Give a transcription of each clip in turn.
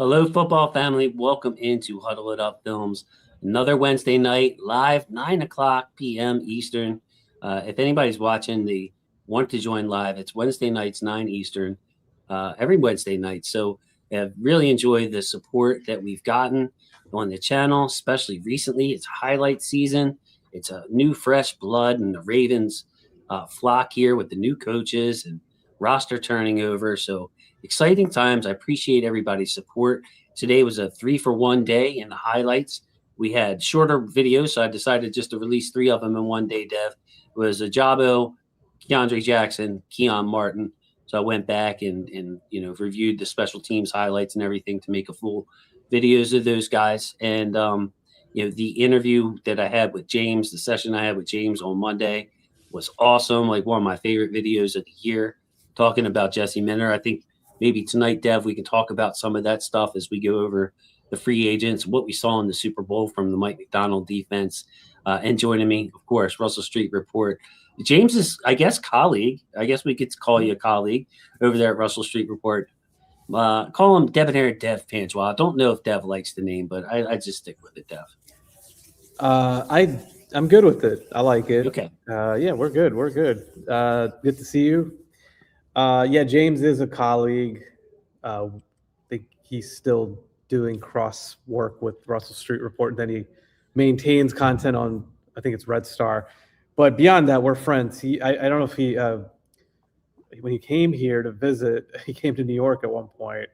Hello, football family. Welcome into Huddle It Up Films. Another Wednesday night, live, 9 o'clock p.m. Eastern. If anybody's watching, they want to join live, it's Wednesday nights, 9 Eastern, every Wednesday night. So I've really enjoyed the support that we've gotten on the channel, especially recently. It's highlight season. It's a new, fresh blood, and the Ravens flock here with the new coaches and roster turning over. So exciting times. I appreciate everybody's support. Today was a 3-for-1 day in the highlights. We had shorter videos, so I decided just to release 3 of them in one day, Dev. It was Ajabo, Keandre Jackson, Keon Martin. So I went back and reviewed the special teams highlights and everything to make a full videos of those guys. And the interview that I had with James, the session I had with James on Monday was awesome. Like one of my favorite videos of the year, talking about Jesse Minter. I think maybe tonight, Dev, we can talk about some of that stuff as we go over the free agents, what we saw in the Super Bowl from the Mike McDonald defense. And joining me, of course, Russell Street Report. James is, I guess, colleague. I guess we could call you a colleague over there at Russell Street Report. Call him Debonair Dev Panchwal. I don't know if Dev likes the name, but I just stick with it, Dev. I'm good with it. I like it. Okay. Yeah, we're good. We're good. Good to see you. Yeah, James is a colleague. I think he's still doing cross work with Russell Street Report, and then he maintains content on, I think it's Red Star. But beyond that, we're friends. I don't know if he, when he came here to visit, he came to New York at one point,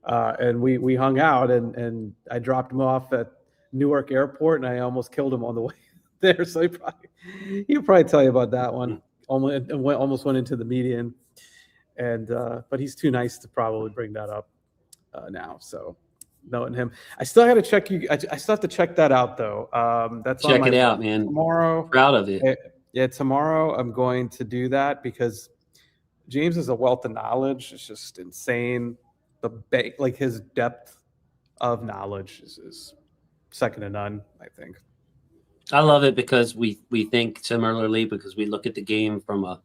and we hung out, and I dropped him off at Newark Airport, and I almost killed him on the way there. So he'll probably tell you about that one. Almost went into the median. And but he's too nice to probably bring that up now. So knowing him, I still got to check you. I still have to check that out though. That's check it out, man. Tomorrow, proud of it. Yeah, tomorrow I'm going to do that because James is a wealth of knowledge. It's just insane. Like his depth of knowledge is second to none, I think. I love it because we think similarly, because we look at the game from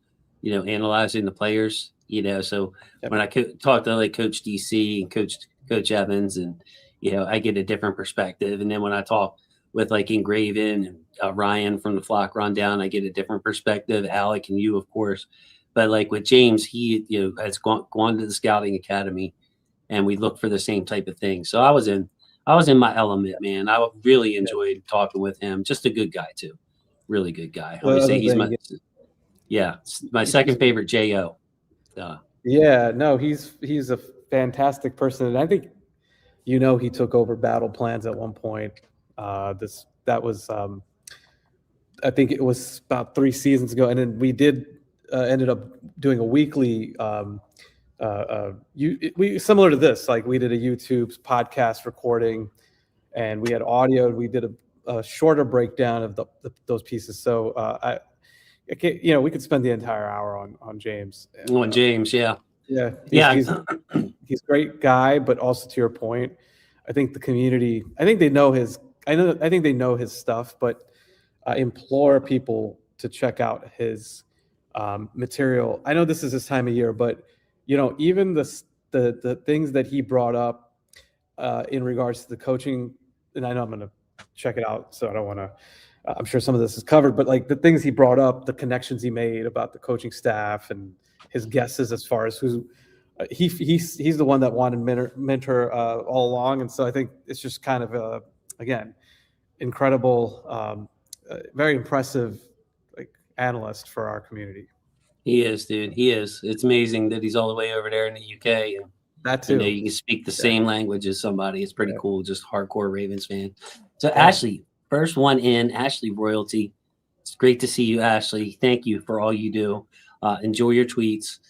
analyzing the players. So yep. When I talk to like Coach DC and Coach Evans, and I get a different perspective. And then when I talk with like Engraven and Ryan from the Flock Rundown, I get a different perspective. Alec and you, of course, but like with James, he has gone to the scouting academy, and we look for the same type of thing. So I was in my element, man. I really enjoyed talking with him. Just a good guy too, really good guy. I would say he's my second favorite Jo. Yeah, no, he's a fantastic person, and I think he took over Battle Plans at one point. That was I think it was about 3 seasons ago, and then we ended up doing a weekly we similar to this, like we did a YouTube podcast recording, and we had audio. We did a shorter breakdown of those pieces. So we could spend the entire hour on James. On James, yeah. He's a great guy, but also to your point, I think the community, I think they know his stuff, but I implore people to check out his material. I know this is his time of year, but even the things that he brought up in regards to the coaching, and I know I'm going to check it out, so I don't want to. I'm sure some of this is covered, but like the things he brought up, the connections he made about the coaching staff, and his guesses as far as who he's the one that wanted Minter all along, and so I think it's just kind of again incredible, very impressive analyst for our community. He is, dude. He is. It's amazing that he's all the way over there in the UK, and that too. You can speak the same language as somebody. It's pretty cool. Just hardcore Ravens fan. So Ashley. First one in, Ashley Royalty. It's great to see you, Ashley. Thank you for all you do. Enjoy your tweets.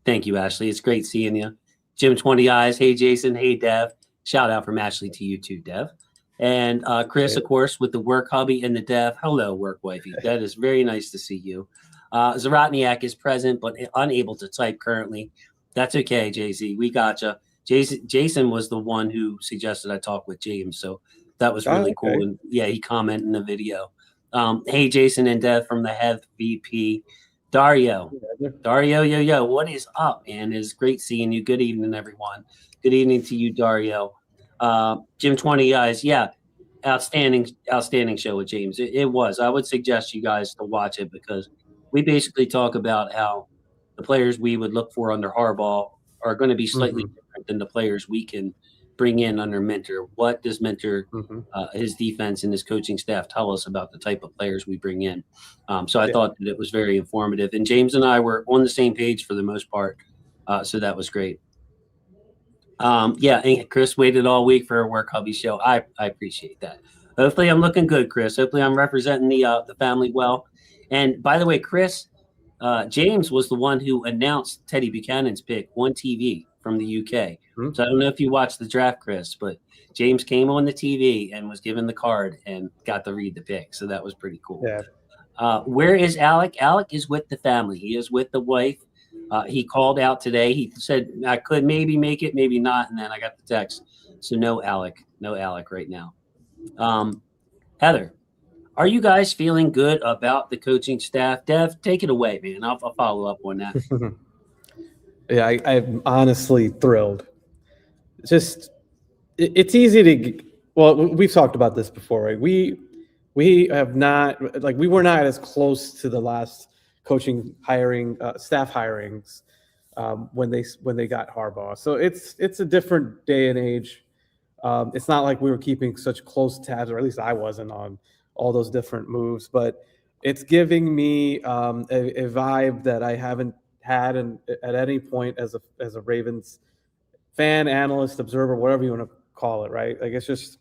Thank you, Ashley. It's great seeing you. Jim 20 Eyes. Hey, Jason. Hey, Dev. Shout out from Ashley to you too, Dev. And Chris, of course, with the work hubby and the Dev. Hello, work wifey. That is very nice to see you. Zaratniak is present but unable to type currently. That's okay, JZ. We gotcha. Jason was the one who suggested I talk with James, so that was really cool. And yeah, he commented in the video. Hey, Jason and Dev from the Hev VP. Dario. Dario, yo, what is up, man? It's great seeing you. Good evening, everyone. Good evening to you, Dario. Jim 20 guys, yeah, outstanding show with James. It was. I would suggest you guys to watch it because we basically talk about how the players we would look for under Harbaugh are going to be slightly different than the players we can bring in under Mentor. What does Mentor, his defense, and his coaching staff tell us about the type of players we bring in? So I thought that it was very informative. And James and I were on the same page for the most part. So that was great. Yeah, and Chris waited all week for a Work Hubby show. I appreciate that. Hopefully I'm looking good, Chris. Hopefully I'm representing the family well. And by the way, Chris, James was the one who announced Teddy Buchanan's pick on TV from the UK. So I don't know if you watched the draft, Chris, but James came on the TV and was given the card and got to read the pick. So that was pretty cool. Yeah. Where is Alec? Alec is with the family. He is with the wife. He called out today. He said, I could maybe make it, maybe not. And then I got the text. So no Alec right now. Heather, are you guys feeling good about the coaching staff? Dev, take it away, man. I'll follow up on that. Yeah, I'm honestly thrilled. It's easy to, well, we've talked about this before, right? We have not, like, we were not as close to the last coaching hiring, staff hirings when they got Harbaugh. So it's a different day and age. It's not like we were keeping such close tabs, or at least I wasn't, on all those different moves. But it's giving me a vibe that I haven't had at any point as a Ravens fan, analyst, observer, whatever you want to call it, right? Like, it's just,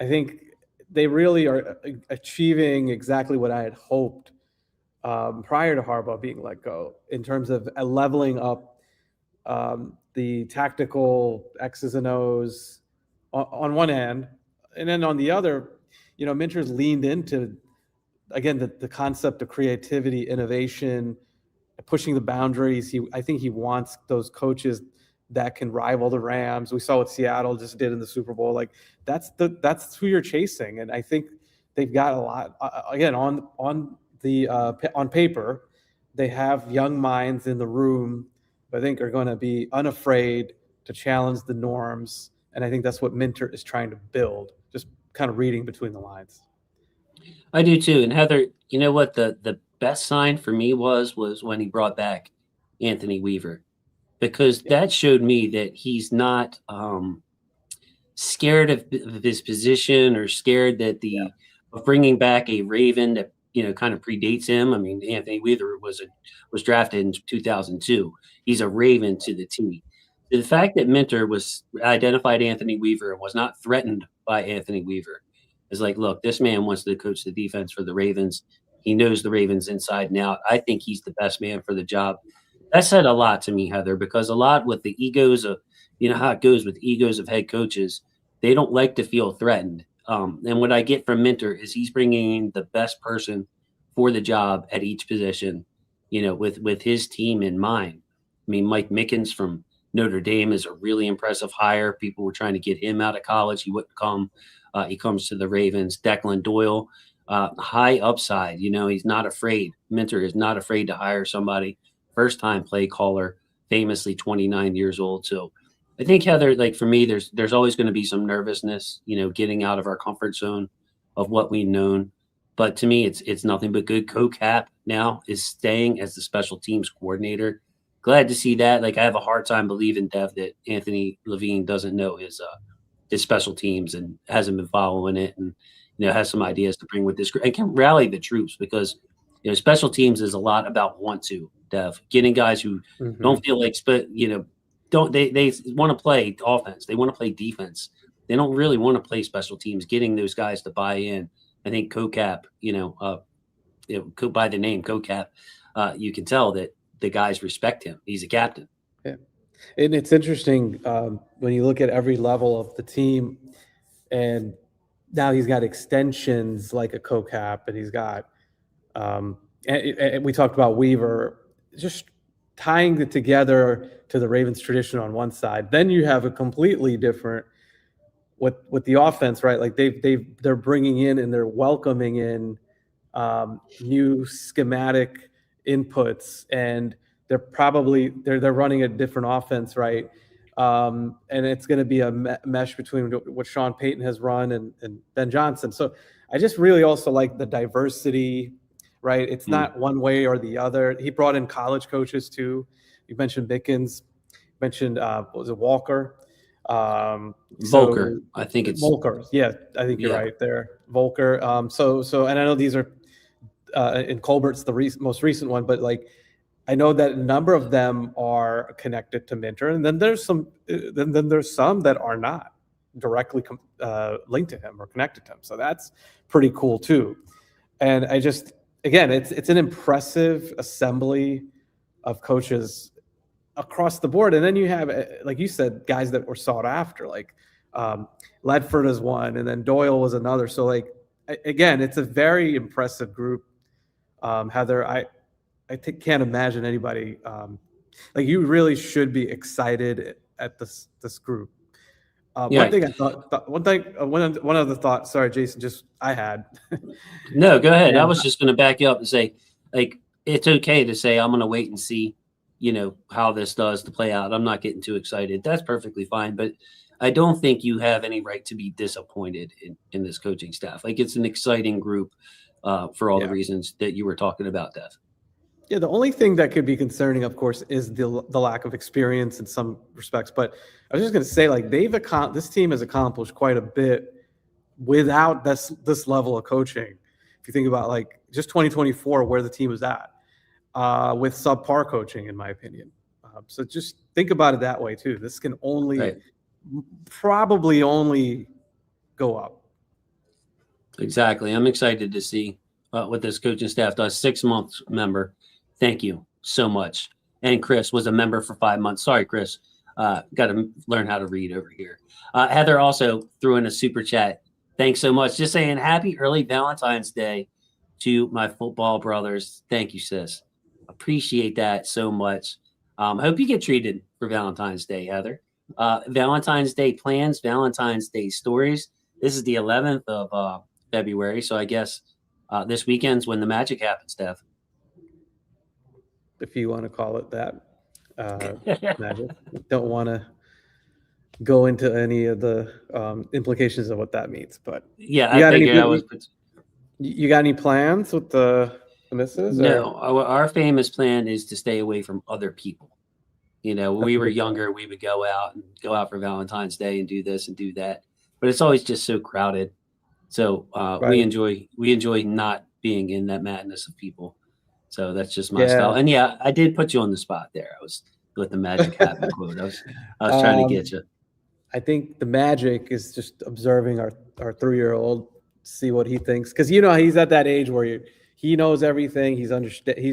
I think they really are achieving exactly what I had hoped prior to Harbaugh being let go, in terms of leveling up the tactical X's and O's on one end, and then on the other, Minter's leaned into, again, the concept of creativity, innovation, pushing the boundaries. I think he wants those coaches that can rival the Rams. We saw what Seattle just did in the Super Bowl. Like, that's who you're chasing, and I think they've got a lot. Again, on paper, they have young minds in the room who I think are going to be unafraid to challenge the norms, and I think that's what Minter is trying to build. Just kind of reading between the lines. I do too. And Heather, you know what the best sign for me was when he brought back Anthony Weaver, because that showed me that he's not scared of his position, or scared that of bringing back a Raven that kind of predates him. I mean, Anthony Weaver was drafted in 2002. He's a Raven to the T. The fact that Minter identified Anthony Weaver and was not threatened by Anthony Weaver is like, look, this man wants to coach the defense for the Ravens. He knows the Ravens inside and out. I think he's the best man for the job. That said a lot to me, Heather, because a lot with the egos of, how it goes with egos of head coaches, they don't like to feel threatened. And what I get from Minter is he's bringing in the best person for the job at each position, with his team in mind. I mean, Mike Mickens from Notre Dame is a really impressive hire. People were trying to get him out of college. He wouldn't come. He comes to the Ravens. Declan Doyle, high upside. He's not afraid. Minter is not afraid to hire somebody. First-time play caller, famously 29 years old. So I think, Heather, like, for me, there's always going to be some nervousness, getting out of our comfort zone of what we've known. But to me, it's nothing but good. Co-Cap now is staying as the special teams coordinator. Glad to see that. Like, I have a hard time believing, Dev, that Anthony Levine doesn't know his special teams and hasn't been following it, and has some ideas to bring with this group and can rally the troops, because special teams is a lot about Dev, getting guys who don't feel like they want to play offense, they want to play defense, they don't really want to play special teams. Getting those guys to buy in. I think Co-Cap, by the name Co-Cap, you can tell that the guys respect him. He's a captain. Yeah. And it's interesting when you look at every level of the team, and now he's got extensions like a Co-Cap, and he's got and we talked about Weaver, just tying it together to the Ravens tradition on one side. Then you have a completely different with the offense, right? Like, they're bringing in and they're welcoming in new schematic inputs, and they're running a different offense, right? And it's going to be a mesh between what Sean Payton has run and Ben Johnson. So I just really also like the diversity, right? It's not one way or the other. He brought in college coaches too. You mentioned Bickens, mentioned what was it, Walker? Volker, I think it's Volker. Yeah, I think you're right there, Volker. So, and I know these are in Colbert's the most recent one, but like I know that a number of them are connected to Minter, and then there's some that are not directly linked to him or connected to him. So that's pretty cool too. And I just, again, it's an impressive assembly of coaches across the board. And then you have, like you said, guys that were sought after, like Ledford is one, and then Doyle was another. So like, again, it's a very impressive group. Heather, I can't imagine anybody like you really should be excited at this group. One thing I thought, one other thought. Sorry, Jason. Just I had. No, go ahead. I was just going to back you up and say, like, it's okay to say I'm going to wait and see, how this does to play out. I'm not getting too excited. That's perfectly fine. But I don't think you have any right to be disappointed in this coaching staff. Like, it's an exciting group for all the reasons that you were talking about, Dev. Yeah, the only thing that could be concerning, of course, is the lack of experience in some respects. But I was just going to say, like, this team has accomplished quite a bit without this level of coaching. If you think about like just 2024, where the team was at with subpar coaching, in my opinion. So just think about it that way too. This can probably only go up. Exactly. I'm excited to see what this coaching staff does. 6 months member. Thank you so much. And Chris was a member for 5 months. Sorry, Chris. Got to learn how to read over here. Heather also threw in a super chat. Thanks so much. Just saying happy early Valentine's Day to my football brothers. Thank you, sis. Appreciate that so much. Hope you get treated for Valentine's Day, Heather. Valentine's Day plans, Valentine's Day stories. This is the 11th of February. So I guess this weekend's when the magic happens, Steph. If you want to call it that. Magic. Don't want to go into any of the implications of what that means, but yeah, I figured I was. You got any plans with the missus? No, our famous plan is to stay away from other people. When we were younger, we would go out for Valentine's Day and do this and do that, but it's always just so crowded. So we enjoy not being in that madness of people. So that's just my style. And yeah, I did put you on the spot there. I was with the magic happen quote. I was trying to get you. I think the magic is just observing our 3-year-old, see what he thinks, because he's at that age where he knows everything. He's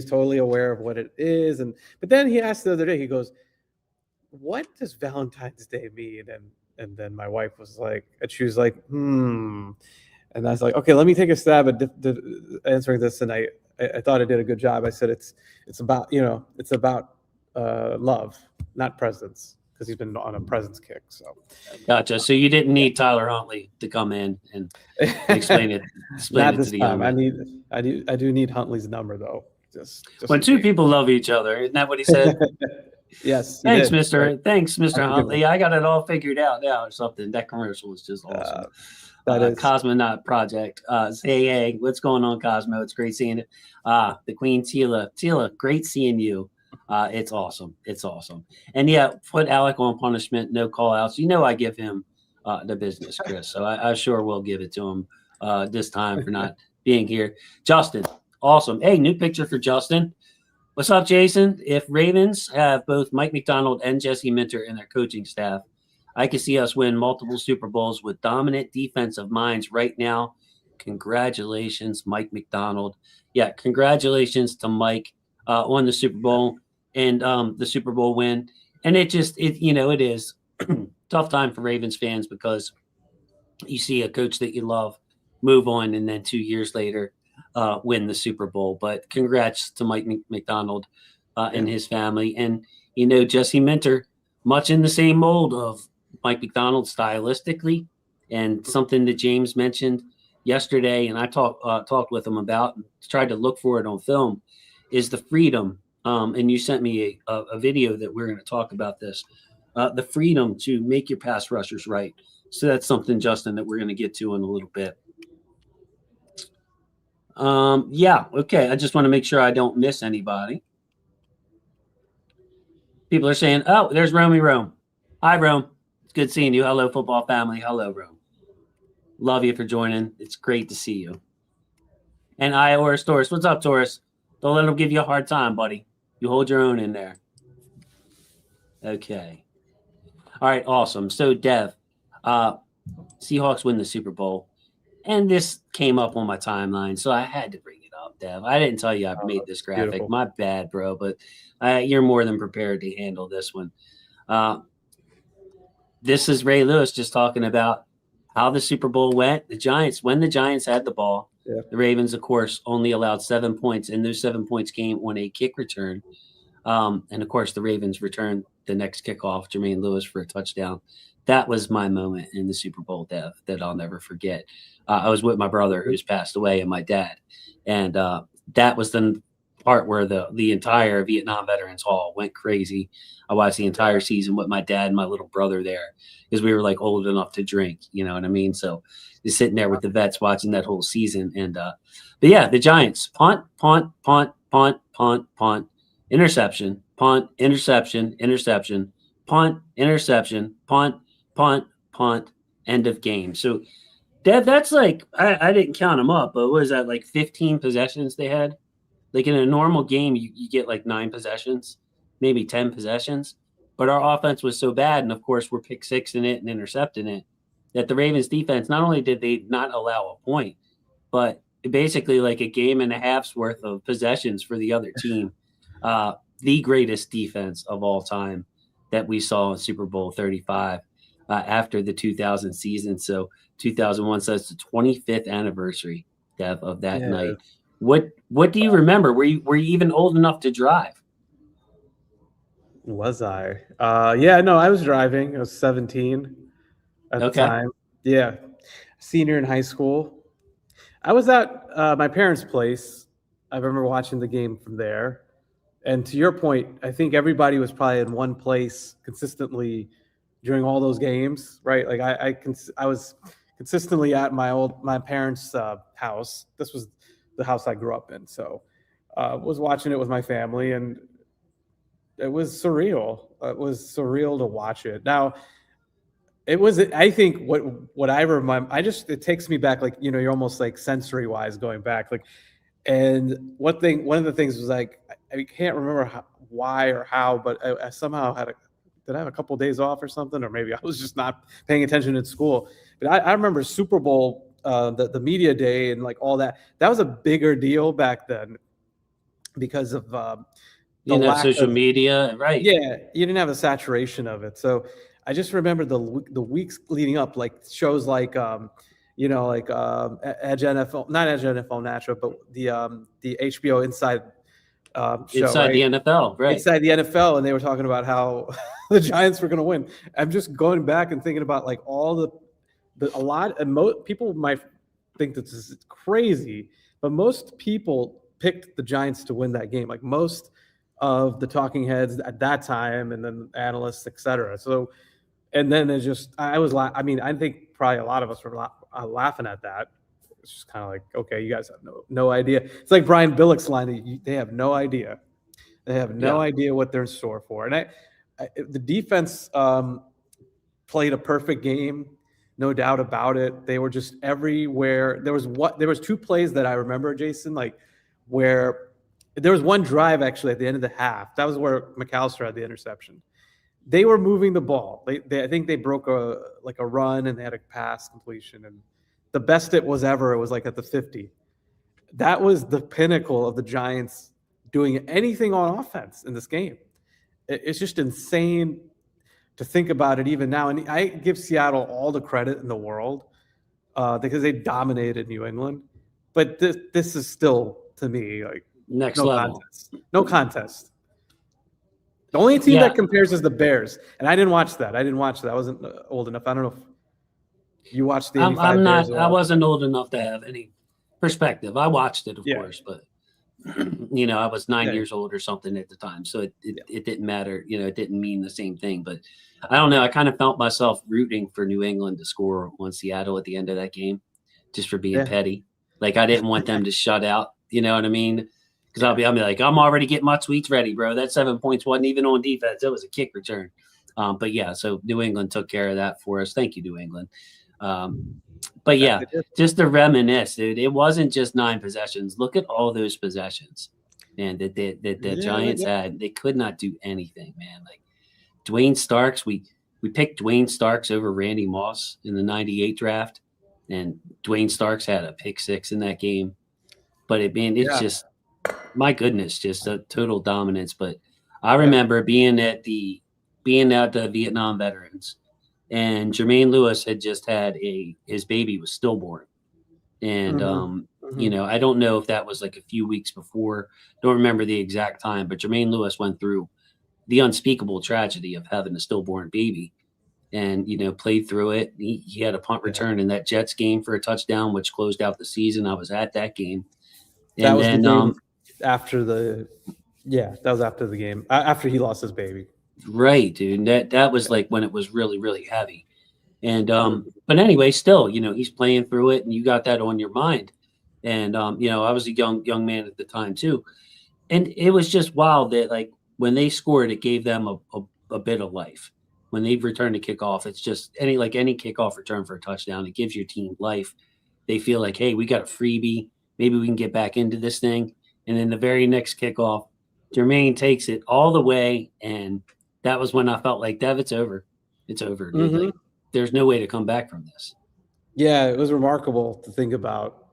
totally aware of what it is, but then he asked the other day. He goes, "What does Valentine's Day mean?" And then my wife was like, and she was like, And I was like, okay, let me take a stab at answering this. And I thought I did a good job. I said it's about love, not presents, because he's been on a presents kick. So gotcha. So you didn't need Tyler Huntley to come in and explain it. Not this time. I do need Huntley's number though. Just when two people love each other, isn't that what he said? Yes. Thanks, Mr. Huntley. I got it all figured out now or something. That commercial was just awesome. That is Cosmonaut Project. Say hey, what's going on, Cosmo? It's great seeing it. The Queen Tila, great seeing you. It's awesome. It's awesome. And yeah, put Alec on punishment, no call outs. I give him the business, Chris. So I sure will give it to him this time for not being here. Justin, awesome. Hey, new picture for Justin. What's up, Jason? If Ravens have both Mike Macdonald and Jesse Minter in their coaching staff, I can see us win multiple Super Bowls with dominant defensive minds right now. Congratulations, Mike Macdonald. Yeah, congratulations to Mike on the Super Bowl and the Super Bowl win. And it is tough time for Ravens fans because you see a coach that you love move on and then 2 years later win the Super Bowl. But congrats to Mike Macdonald and his family. And, Jesse Minter, much in the same mold of Mike Macdonald stylistically, and something that James mentioned yesterday, and I talked with him about and tried to look for it on film. is the freedom. And you sent me a video that we're going to talk about this, the freedom to make your pass rushers right. So that's something, Justin, that we're going to get to in a little bit. Yeah. Okay. I just want to make sure I don't miss anybody. People are saying, oh, there's Romy Rome. Hi, Rome. It's good seeing you. Hello, football family. Hello, Rome. Love you for joining. It's great to see you. And Taurus. What's up, Taurus? Don't let them give you a hard time, buddy. You hold your own in there. Okay. All right, awesome. So, Dev, Seahawks win the Super Bowl. And this came up on my timeline, so I had to bring it up, Dev. I didn't tell you I made this graphic. Beautiful. My bad, bro, but you're more than prepared to handle this one. This is Ray Lewis just talking about how the Super Bowl went. When the Giants had the ball, the Ravens, of course, only allowed 7 points, and those 7 points came on a kick return. And, of course, the Ravens returned the next kickoff, Jermaine Lewis, for a touchdown. That was my moment in the Super Bowl, Dev, that I'll never forget. I was with my brother who's passed away and my dad. And that was the part where the entire Vietnam Veterans Hall went crazy. I watched the entire season with my dad and my little brother there because we were like old enough to drink, you know what I mean? So just sitting there with the vets watching that whole season. And but yeah, the Giants punt, interception, punt, interception, interception, punt, interception, punt, end of game. So Dev, that's like I didn't count them up, but what was that, like 15 possessions they had? Like in a normal game, you get like 9 possessions, maybe 10 possessions. But our offense was so bad, and of course we're pick sixing it and intercepting it, that the Ravens defense, not only did they not allow a point, but basically like a game and a half's worth of possessions for the other team. The greatest defense of all time that we saw in Super Bowl 35 after the 2000 season. So 2001, so it's the 25th anniversary, Dev, of that night. What do you remember? Were you even old enough to drive? Was I? Yeah, no, I was driving. I was 17 at the time. Yeah. Senior in high school. I was at my parents' place. I remember watching the game from there. And to your point, I think everybody was probably in one place consistently during all those games, right? Like I was consistently at my parents' house. This was the house I grew up in. So was watching it with my family, and it was surreal. It was surreal to watch it. Now, it was, I think what I remember, it takes me back, like, you know, you're almost like sensory wise going back. Like, and one of the things was like, I can't remember why or how, but I somehow did I have a couple of days off or something? Or maybe I was just not paying attention in school. But I remember Super Bowl, the media day and like all that. That was a bigger deal back then because of you didn't have social media, right? Yeah, you didn't have a saturation of it. So I just remember the weeks leading up, like shows like you know, like Edge NFL, not Edge NFL Natural, but the HBO Inside show, Inside the NFL, right? Inside the NFL, and they were talking about how the Giants were going to win. I'm just going back and thinking about like all a lot, and people might think that this is crazy, but most people picked the Giants to win that game. Like most of the talking heads at that time, and then analysts, etc. So, and then it just, I mean, I think probably a lot of us were laughing at that. It's just kind of like, okay, you guys have no idea. It's like Brian Billick's line, they have no idea. They have no idea what they're in store for. And the defense played a perfect game, no doubt about it. They were just everywhere. There was 2 plays that I remember, Jason, like where there was one drive actually at the end of the half. That was where McAllister had the interception. They were moving the ball. I think they broke a run and they had a pass completion, and the best it was ever. It was like at the 50. That was the pinnacle of the Giants doing anything on offense in this game. It's just insane to think about it even now. And I give Seattle all the credit in the world because they dominated New England. But this is still, to me, like next level. No contest. The only team that compares is the Bears, and I didn't watch that. I wasn't old enough. I don't know if you watched the 85 I'm not. Bears I wasn't old enough to have any perspective. I watched it, of course, but You know, I was 9 Yeah. years old or something at the time, so it didn't matter. You know, it didn't mean the same thing. But I don't know. I kind of felt myself rooting for New England to score on Seattle at the end of that game, just for being Yeah. petty. Like I didn't want them to shut out. You know what I mean? Because Yeah. I'll be like, I'm already getting my tweets ready, bro. That 7 points wasn't even on defense. It was a kick return. But yeah, so New England took care of that for us. Thank you, New England. But Yeah, yeah, they did. just to reminisce, dude, it wasn't just 9 possessions. Look at all those possessions, man, that the Giants had. They could not do anything, man. Like Dwayne Starks, we picked Dwayne Starks over Randy Moss in the 98 draft, and Dwayne Starks had a pick 6 in that game. But it's Yeah. just, my goodness, just a total dominance. But I remember being at the Vietnam veterans, and Jermaine Lewis had just had his baby was stillborn. And you know, I don't know if that was like a few weeks before. Don't remember the exact time, but Jermaine Lewis went through the unspeakable tragedy of having a stillborn baby, and you know, played through it. He had a punt return in that Jets game for a touchdown, which closed out the season. I was at that game, That and was then the game after the that was after the game after he lost his baby. right, dude, that was like when it was really really heavy. And but anyway, still, you know, he's playing through it, and you got that on your mind. And you know, I was a young man at the time too, and it was just wild that like when they scored, it gave them a bit of life. When they returned to kickoff, it's just any kickoff return for a touchdown. It gives your team life. They feel like, hey, we got a freebie. Maybe we can get back into this thing. And then the very next kickoff, Jermaine takes it all the way, and that was when I felt like, Dev, it's over. It's over, dude. Like, there's no way to come back from this. Yeah, it was remarkable to think about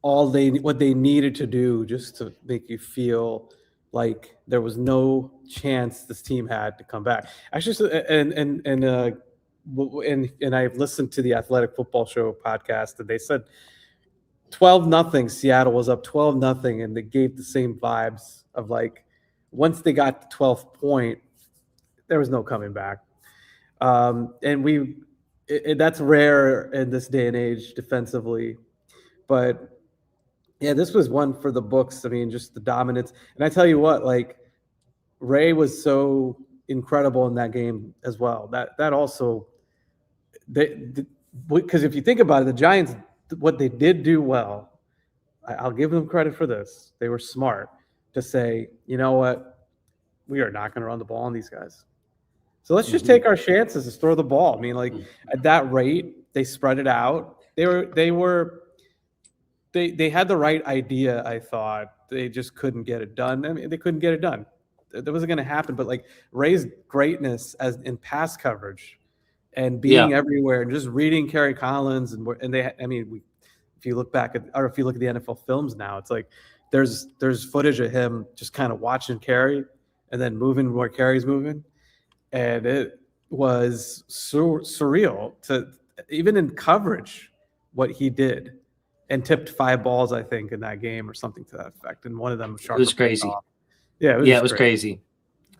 what they needed to do just to make you feel like there was no chance this team had to come back. Actually, and I've listened to the Athletic Football Show podcast, and they said 12-0. Seattle was up 12-0, and they gave the same vibes of like once they got the 12th point, there was no coming back. And that's rare in this day and age defensively, but yeah, this was one for the books. I mean, just the dominance. And I tell you what, like Ray was so incredible in that game as well. That also, because if you think about it, the Giants, what they did do well, I'll give them credit for this. They were smart to say, you know what, we are not going to run the ball on these guys. So let's just take our chances to throw the ball. I mean, like at that rate, they spread it out. They had the right idea, I thought. They just couldn't get it done. I mean, they couldn't get it done. That wasn't going to happen. But like Ray's greatness in pass coverage and being everywhere and just reading Kerry Collins if you look back if you look at the NFL films now, it's like there's footage of him just kind of watching Kerry and then moving where Kerry's moving. And it was surreal to even in coverage what he did, and tipped 5 balls, I think, in that game or something to that effect. And one of them it was crazy. Yeah, it was crazy.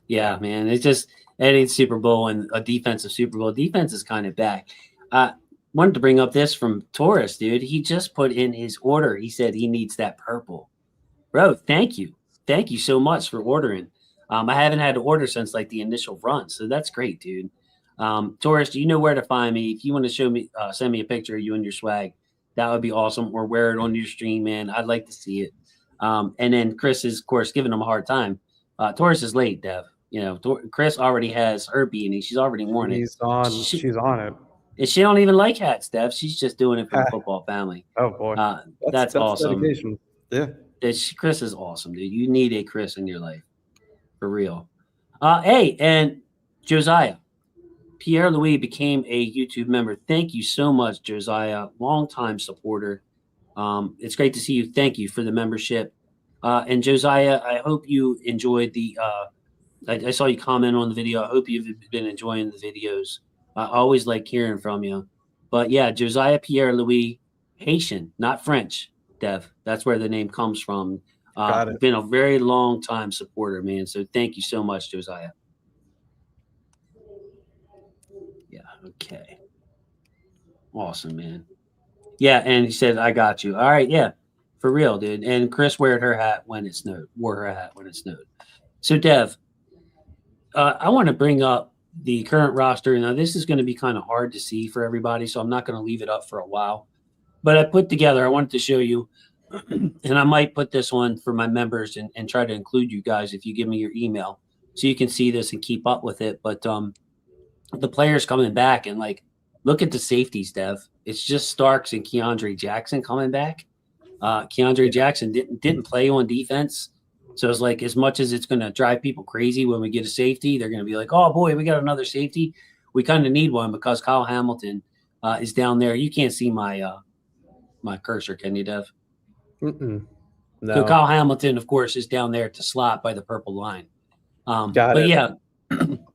Yeah, man. It's just any Super Bowl and a defensive Super Bowl. Defense is kind of back. Wanted to bring up this from Torres, dude. He just put in his order. He said he needs that purple. Bro, thank you. Thank you so much for ordering. I haven't had to order since like the initial run, so that's great, dude. Torres, do you know where to find me? If you want to send me a picture of you and your swag, that would be awesome. Or wear it on your stream, man. I'd like to see it. And then Chris is, of course, giving him a hard time. Torres is late, Dev. You know, Chris already has her beanie. She's already worn it. She's on it. And she don't even like hats, Dev. She's just doing it for the football family. Oh boy, that's awesome. Dedication. Yeah, Chris is awesome, dude. You need a Chris in your life, for real. Hey, and Josiah, Pierre Louis became a YouTube member. Thank you so much, Josiah, longtime supporter. It's great to see you. Thank you for the membership. And Josiah, I hope you enjoyed I saw you comment on the video. I hope you've been enjoying the videos. I always like hearing from you. But yeah, Josiah Pierre Louis, Haitian, not French, Dev. That's where the name comes from. Been a very long time supporter, man. So thank you so much, Josiah. Yeah, okay. Awesome, man. Yeah, and he said, I got you. All right, yeah. For real, dude. And Chris wore her hat when it snowed. So, Dev, I want to bring up the current roster. Now, this is going to be kind of hard to see for everybody, so I'm not going to leave it up for a while. But I wanted to show you, and I might put this one for my members and try to include you guys if you give me your email so you can see this and keep up with it. But the players coming back and like, look at the safeties, Dev. It's just Starks and Keandre Jackson coming back. Keandre Jackson didn't play on defense. So it's like, as much as it's going to drive people crazy when we get a safety, they're going to be like, oh boy, we got another safety. We kind of need one because Kyle Hamilton is down there. You can't see my my cursor, can you, Dev? No. So Kyle Hamilton, of course, is down there at the slot by the purple line. Got it. Yeah,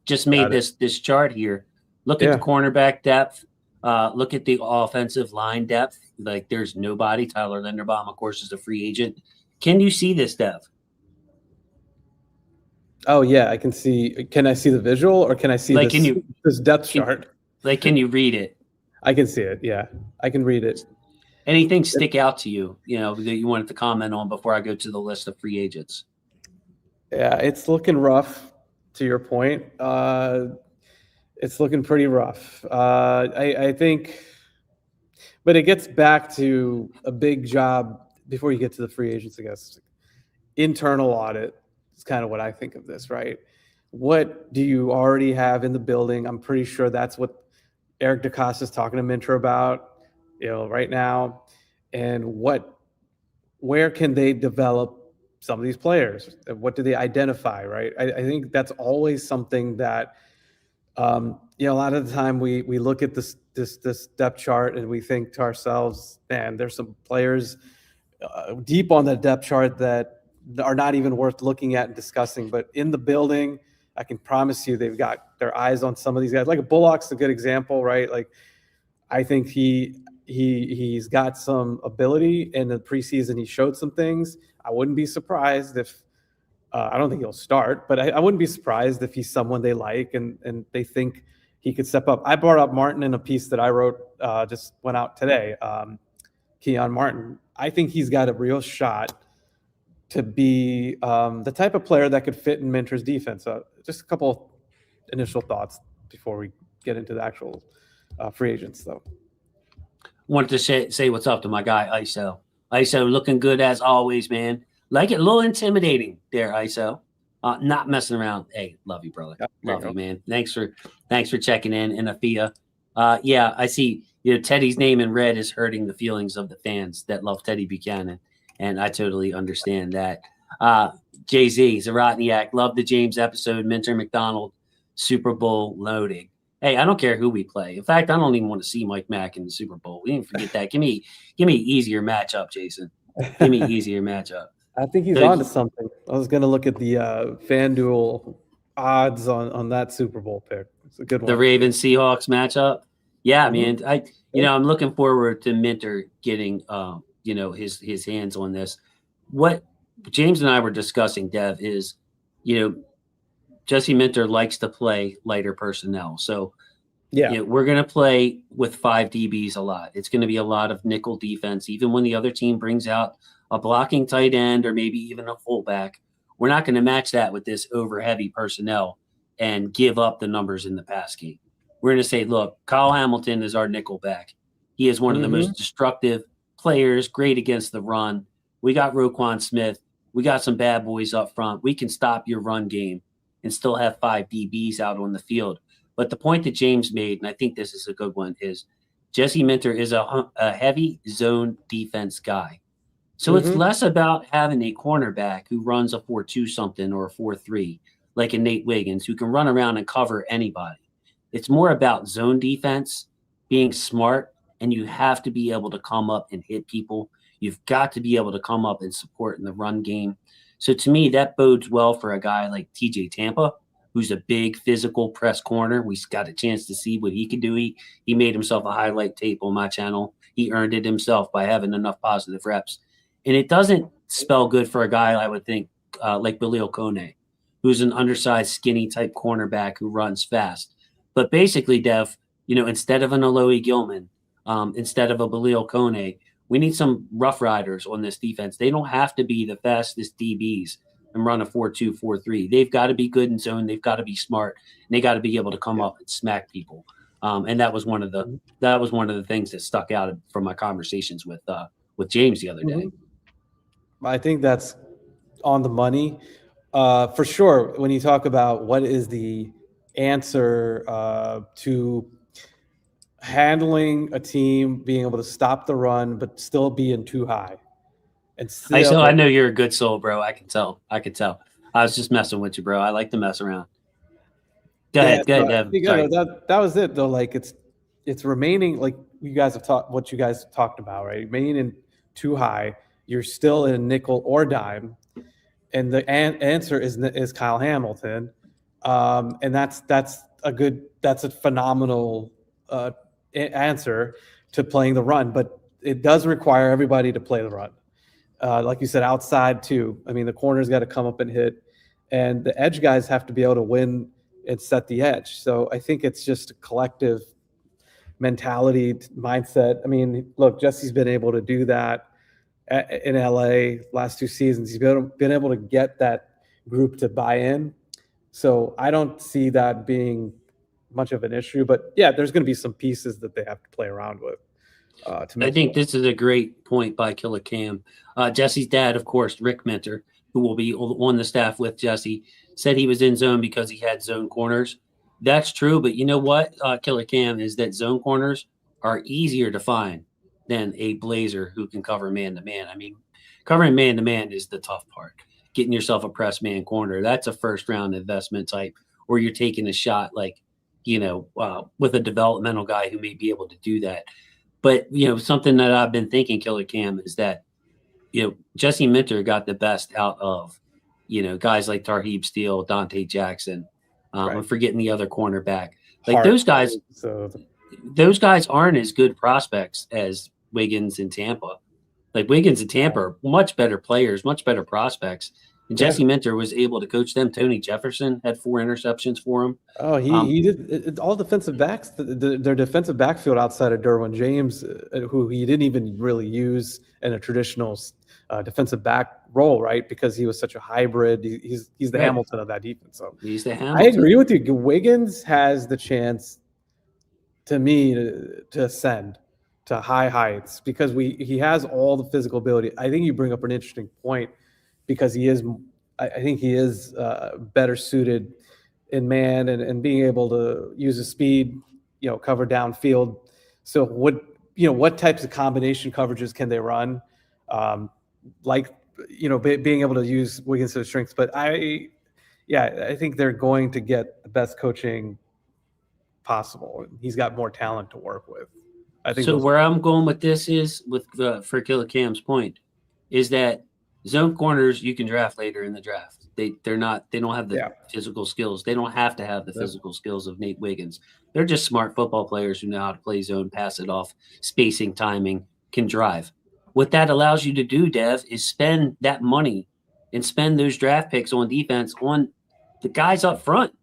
just made this chart here. Look at the cornerback depth. Look at the offensive line depth. Like, there's nobody. Tyler Linderbaum, of course, is a free agent. Can you see this, Dev? Oh yeah, I can see. Can I see the visual, or can I see this depth chart? Can you read it? I can see it. Yeah, I can read it. Anything stick out to you, that you wanted to comment on before I go to the list of free agents? Yeah, it's looking rough, to your point. It's looking pretty rough. I think, but it gets back to a big job before you get to the free agents, I guess. Internal audit is kind of what I think of this, right? What do you already have in the building? I'm pretty sure that's what Eric DeCosta is talking to Minter about, right now. And where can they develop some of these players? What do they identify, right? I think that's always something that, a lot of the time we look at this depth chart and we think to ourselves, man, there's some players deep on the depth chart that are not even worth looking at and discussing. But in the building, I can promise you they've got their eyes on some of these guys. Like Bullock's a good example, right? Like, I think he's got some ability. In the preseason, he showed some things. I wouldn't be surprised if I don't think he'll start, but I wouldn't be surprised if he's someone they like and they think he could step up. I brought up Martin in a piece that I wrote, just went out today. Keon Martin. I think he's got a real shot to be the type of player that could fit in Minter's defense. Just a couple initial thoughts before we get into the actual free agents, though. Wanted to say what's up to my guy, ISO. ISO looking good as always, man. Like it, a little intimidating there, ISO. Not messing around. Hey, love you, brother. Love you, man. Thanks for checking in. And Afia. Yeah, I see, Teddy's name in red is hurting the feelings of the fans that love Teddy Buchanan. And I totally understand that. Jay-Z, Zaratniak, love the James episode, Minter McDonald, Super Bowl loading. Hey, I don't care who we play. In fact, I don't even want to see Mike Mack in the Super Bowl. We didn't forget that. Give me easier matchup, Jason. Give me easier matchup. I think he's on to something. I was going to look at the FanDuel odds on that Super Bowl pick. It's a good one. The Ravens Seahawks matchup. Yeah, man. I'm looking forward to Minter getting his hands on this. What James and I were discussing, Dev, is Jesse Minter likes to play lighter personnel. So we're going to play with 5 DBs a lot. It's going to be a lot of nickel defense. Even when the other team brings out a blocking tight end or maybe even a fullback, we're not going to match that with this over heavy personnel and give up the numbers in the pass game. We're going to say, look, Kyle Hamilton is our nickel back. He is one of the most destructive players, great against the run. We got Roquan Smith. We got some bad boys up front. We can stop your run game and still have 5 DBs out on the field. But the point that James made, and I think this is a good one, is Jesse Minter is a heavy zone defense guy. So it's less about having a cornerback who runs a 4-2 something or a 4-3, like a Nate Wiggins, who can run around and cover anybody. It's more about zone defense, being smart, and you have to be able to come up and hit people. You've got to be able to come up and support in the run game. So to me, that bodes well for a guy like TJ Tampa, who's a big physical press corner. We got a chance to see what he can do. He made himself a highlight tape on my channel. He earned it himself by having enough positive reps. And it doesn't spell good for a guy, I would think, like Billy Okone, who's an undersized, skinny type cornerback who runs fast. But basically, Dev, instead of an Alohi Gilman, instead of a Billy Okone, We need some rough riders on this defense. They don't have to be the fastest DBs and run a 4-2, 4-3. They've got to be good in zone. They've got to be smart. And they got to be able to come up and smack people. And that was one of the things that stuck out from my conversations with James the other day. I think that's on the money. For sure, when you talk about what is the answer to handling a team, being able to stop the run, but still being too high. And still, I know you're a good soul, bro. I can tell. I was just messing with you, bro. I like to mess around. Go ahead, Dev. That was it, though. Like it's remaining, like you guys have talked about, right? Remaining too high. You're still in nickel or dime, and the answer is Kyle Hamilton, and that's a phenomenal answer to playing the run, but it does require everybody to play the run. Like you said, outside too. I mean, the corner's got to come up and hit, and the edge guys have to be able to win and set the edge. So I think it's just a collective mentality, mindset. I mean, look, Jesse's been able to do that in LA last 2 seasons. He's been able to get that group to buy in. So I don't see that being much of an issue. But yeah, there's going to be some pieces that they have to play around with. I think this is a great point by Killer Cam. Jesse's dad, of course, Rick Minter, who will be on the staff with Jesse, said he was in zone because he had zone corners. That's true, but you know what, Killer Cam, is that zone corners are easier to find than a Blazer who can cover man-to-man. I mean, covering man-to-man is the tough part. Getting yourself a press man corner, that's a first-round investment type, or you're taking a shot like, with a developmental guy who may be able to do that. But, something that I've been thinking, Killer Cam, is that, Jesse Minter got the best out of, guys like Tarheeb Steele, Dante Jackson. Right. I'm forgetting the other cornerback. Like those guys aren't as good prospects as Wiggins and Tampa. Like Wiggins and Tampa are much better players, much better prospects. And Jesse Minter was able to coach them. Tony Jefferson had 4 interceptions for him. Oh, he did all defensive backs. Their defensive backfield outside of Derwin James, who he didn't even really use in a traditional defensive back role, right? Because he was such a hybrid. He's the Hamilton of that defense. So he's the Hamilton. I agree with you. Wiggins has the chance, to me, to ascend to high heights because he has all the physical ability. I think you bring up an interesting point because I think he is better suited in man and being able to use his speed, cover downfield. So what types of combination coverages can they run? Being able to use Wiggins to his strengths. But I think they're going to get the best coaching possible. He's got more talent to work with. I think. So where I'm going with this is for Killer Cam's point is that zone corners you can draft later in the draft. They don't have the physical skills. They don't have to have the physical skills of Nate Wiggins. They're just smart football players who know how to play zone, pass it off, spacing, timing, can drive. What that allows you to do, Dev, is spend that money and spend those draft picks on defense on the guys up front.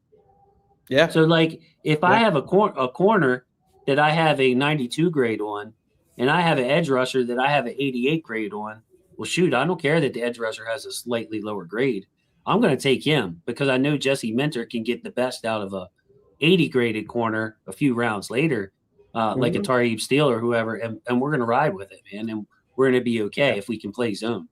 Yeah. So like if I have a corner that I have a 92 grade on, and I have an edge rusher that I have an 88 grade on, well, shoot, I don't care that the edge rusher has a slightly lower grade. I'm going to take him because I know Jesse Minter can get the best out of a 80 graded corner a few rounds later, like a Tarheeb Steele or whoever, and we're going to ride with it, man, and we're going to be okay if we can play zone.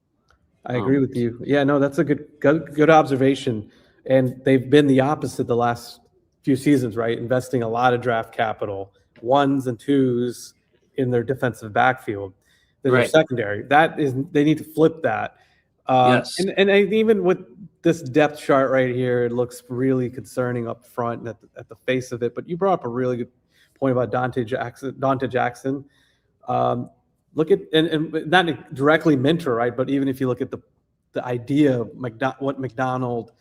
I agree with you. Yeah, no, that's a good observation, and they've been the opposite the last few seasons, right? Investing a lot of draft capital, 1s and 2s in their defensive backfield. Their secondary. They need to flip that. Yes. And even with this depth chart right here, it looks really concerning up front and at the face of it. But you brought up a really good point about Dante Jackson. Look at and not directly Minter, right? But even if you look at the idea of what McDonald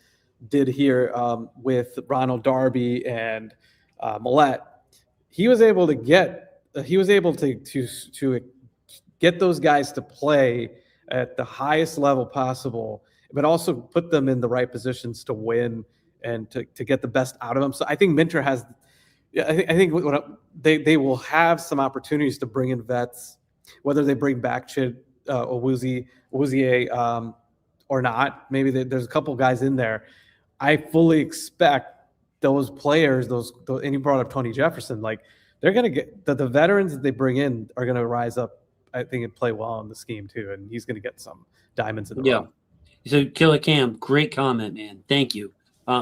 did here with Ronald Darby and Millette, he was able to get those guys to play at the highest level possible, but also put them in the right positions to win and to get the best out of them. So I think Minter has, I think they will have some opportunities to bring in vets whether they bring back Chid Owuzie or not. Maybe there's a couple guys in there. I fully expect those players, and you brought up Tony Jefferson, like they're going to get the veterans that they bring in are going to rise up, I think, and play well in the scheme too. And he's going to get some diamonds in the rough. So Killer Cam, great comment, man. Thank you.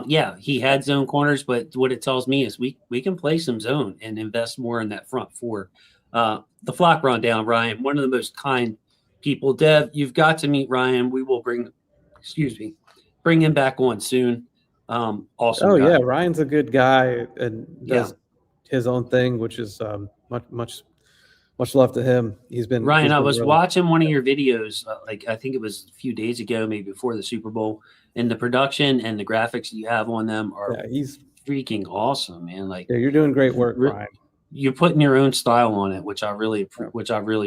Yeah, he had zone corners, but what it tells me is we can play some zone and invest more in that front four. The flock rundown, Ryan, one of the most kind people. Dev, you've got to meet Ryan. We will bring him back on soon. Awesome. Oh guy. yeah, Ryan's a good guy and does his own thing, which is much love to him. Ryan, I was watching one of your videos, I think it was a few days ago, maybe before the Super Bowl, and the production and the graphics you have on them are he's freaking awesome, man. You're doing great work, Ryan. You're putting your own style on it, which I really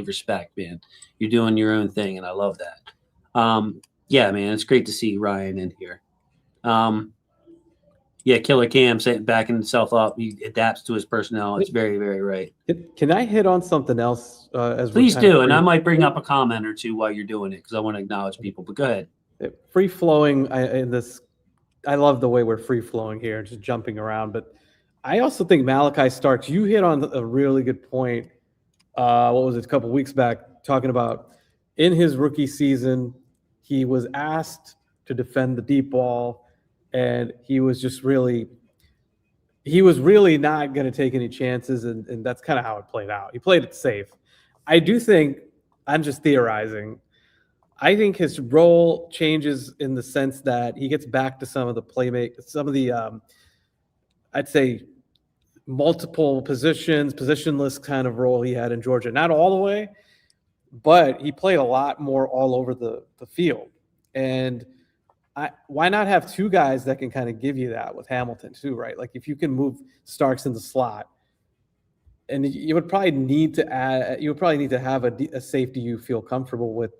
respect, man. You're doing your own thing, and I love that. Yeah, man, it's great to see Ryan in here. Yeah, Killer Cam backing himself up. He adapts to his personnel. It's very, very right. Can I hit on something else? Please do, and I might bring up a comment or two while you're doing it because I want to acknowledge people. But go ahead. Free flowing I love the way we're free flowing here, just jumping around. But I also think Malachi Starks. You hit on a really good point. What was it, a couple weeks back, talking about in his rookie season, he was asked to defend the deep ball. And he was really not going to take any chances, and that's kind of how it played out. He played it safe. I do think, I'm just theorizing, I think his role changes in the sense that he gets back to some of the I'd say multiple positionless kind of role he had in Georgia. Not all the way, but he played a lot more all over the field. And why not have two guys that can kind of give you that with Hamilton too, right? Like if you can move Starks in the slot, and you would probably need to have a safety you feel comfortable with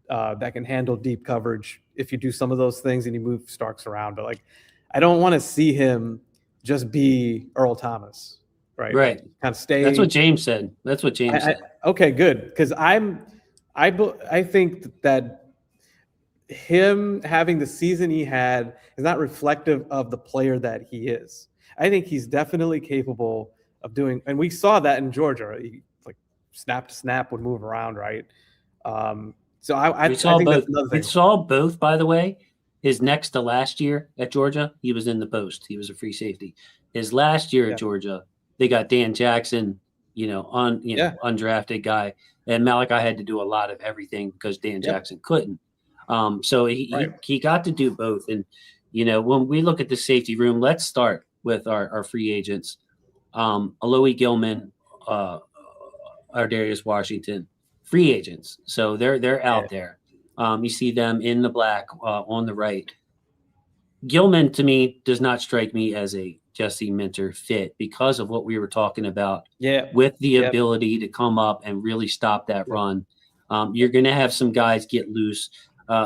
that can handle deep coverage if you do some of those things and you move Starks around. But I don't want to see him just be Earl Thomas, right? Right. Kind of stay. That's what James said. Said. Okay, good, because I think that him having the season he had is not reflective of the player that he is. I think he's definitely capable of doing, and we saw that in Georgia. He snap to snap would move around, right? So I think both. that's another thing. We saw both, by the way. His next to last year at Georgia, he was in the post. He was a free safety. His last year at Georgia, they got Dan Jackson, undrafted guy, and Malachi had to do a lot of everything because Dan Jackson couldn't. So he got to do both. And, when we look at the safety room, let's start with our free agents. Alohi Gilman, Ardarius Washington, free agents. So they're out there. You see them in the black on the right. Gilman, to me, does not strike me as a Jesse Minter fit because of what we were talking about with the ability to come up and really stop that run. You're going to have some guys get loose.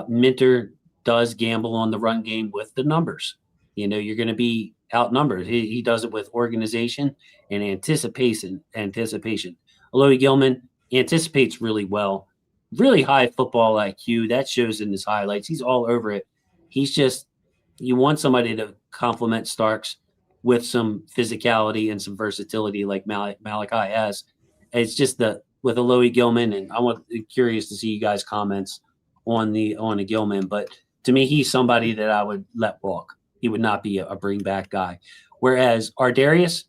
Minter does gamble on the run game with the numbers. You're going to be outnumbered. He does it with organization and anticipation. Alohi Gilman anticipates really well, really high football IQ. That shows in his highlights. He's all over it. He's just, you want somebody to complement Starks with some physicality and some versatility like Malachi has. It's just with Alohi Gilman, and curious to see you guys' comments on a Gilman, but to me, he's somebody that I would let walk. He would not be a bring back guy. Whereas Ardarius,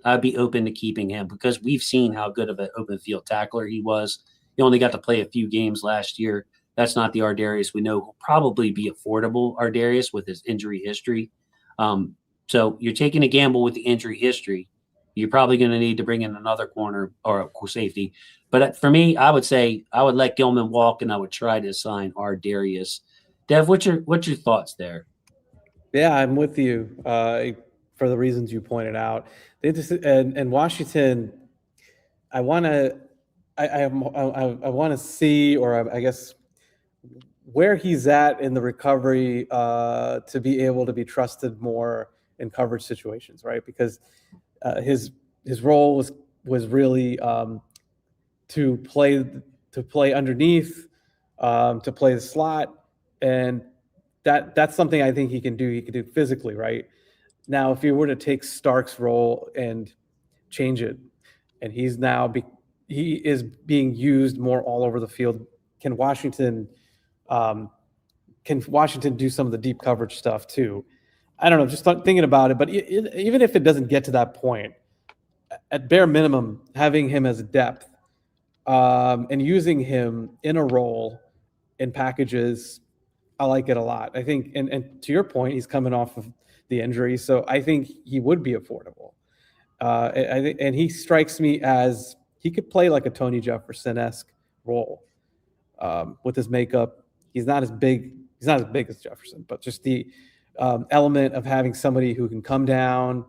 I'd be open to keeping him because we've seen how good of an open field tackler he was. He only got to play a few games last year. That's not the Ardarius we know will probably be affordable Ardarius with his injury history. So you're taking a gamble with the injury history. You're probably going to need to bring in another corner or a safety. But for me, I would say I would let Gilman walk and I would try to sign Ardarius. Dev, what's your thoughts there? Yeah, I'm with you for the reasons you pointed out. And Washington, I want to see, or I guess where he's at in the recovery to be able to be trusted more in coverage situations, right? Because his role was really to play underneath, to play the slot, and that's something I think he can do. He can do physically, right? Now, if you were to take Stark's role and change it, and he is being used more all over the field. Can Washington do some of the deep coverage stuff too? I don't know. Just thinking about it, but even if it doesn't get to that point, at bare minimum, having him as depth and using him in a role in packages, I like it a lot. I think, and to your point, he's coming off of the injury, so I think he would be affordable. I think, and he strikes me as he could play like a Tony Jefferson-esque role with his makeup. He's not as big. He's not as big as Jefferson, but just the element of having somebody who can come down,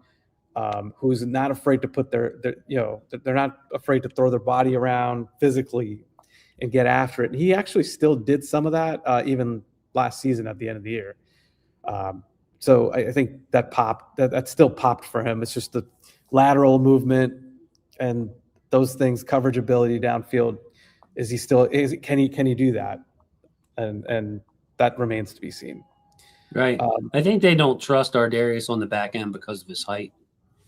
who's not afraid to put they're not afraid to throw their body around physically and get after it. And he actually still did some of that even last season at the end of the year. So I think that that still popped for him. It's just the lateral movement and those things, coverage ability downfield. Can he do that? And that remains to be seen. Right. I think they don't trust Ardarius on the back end because of his height.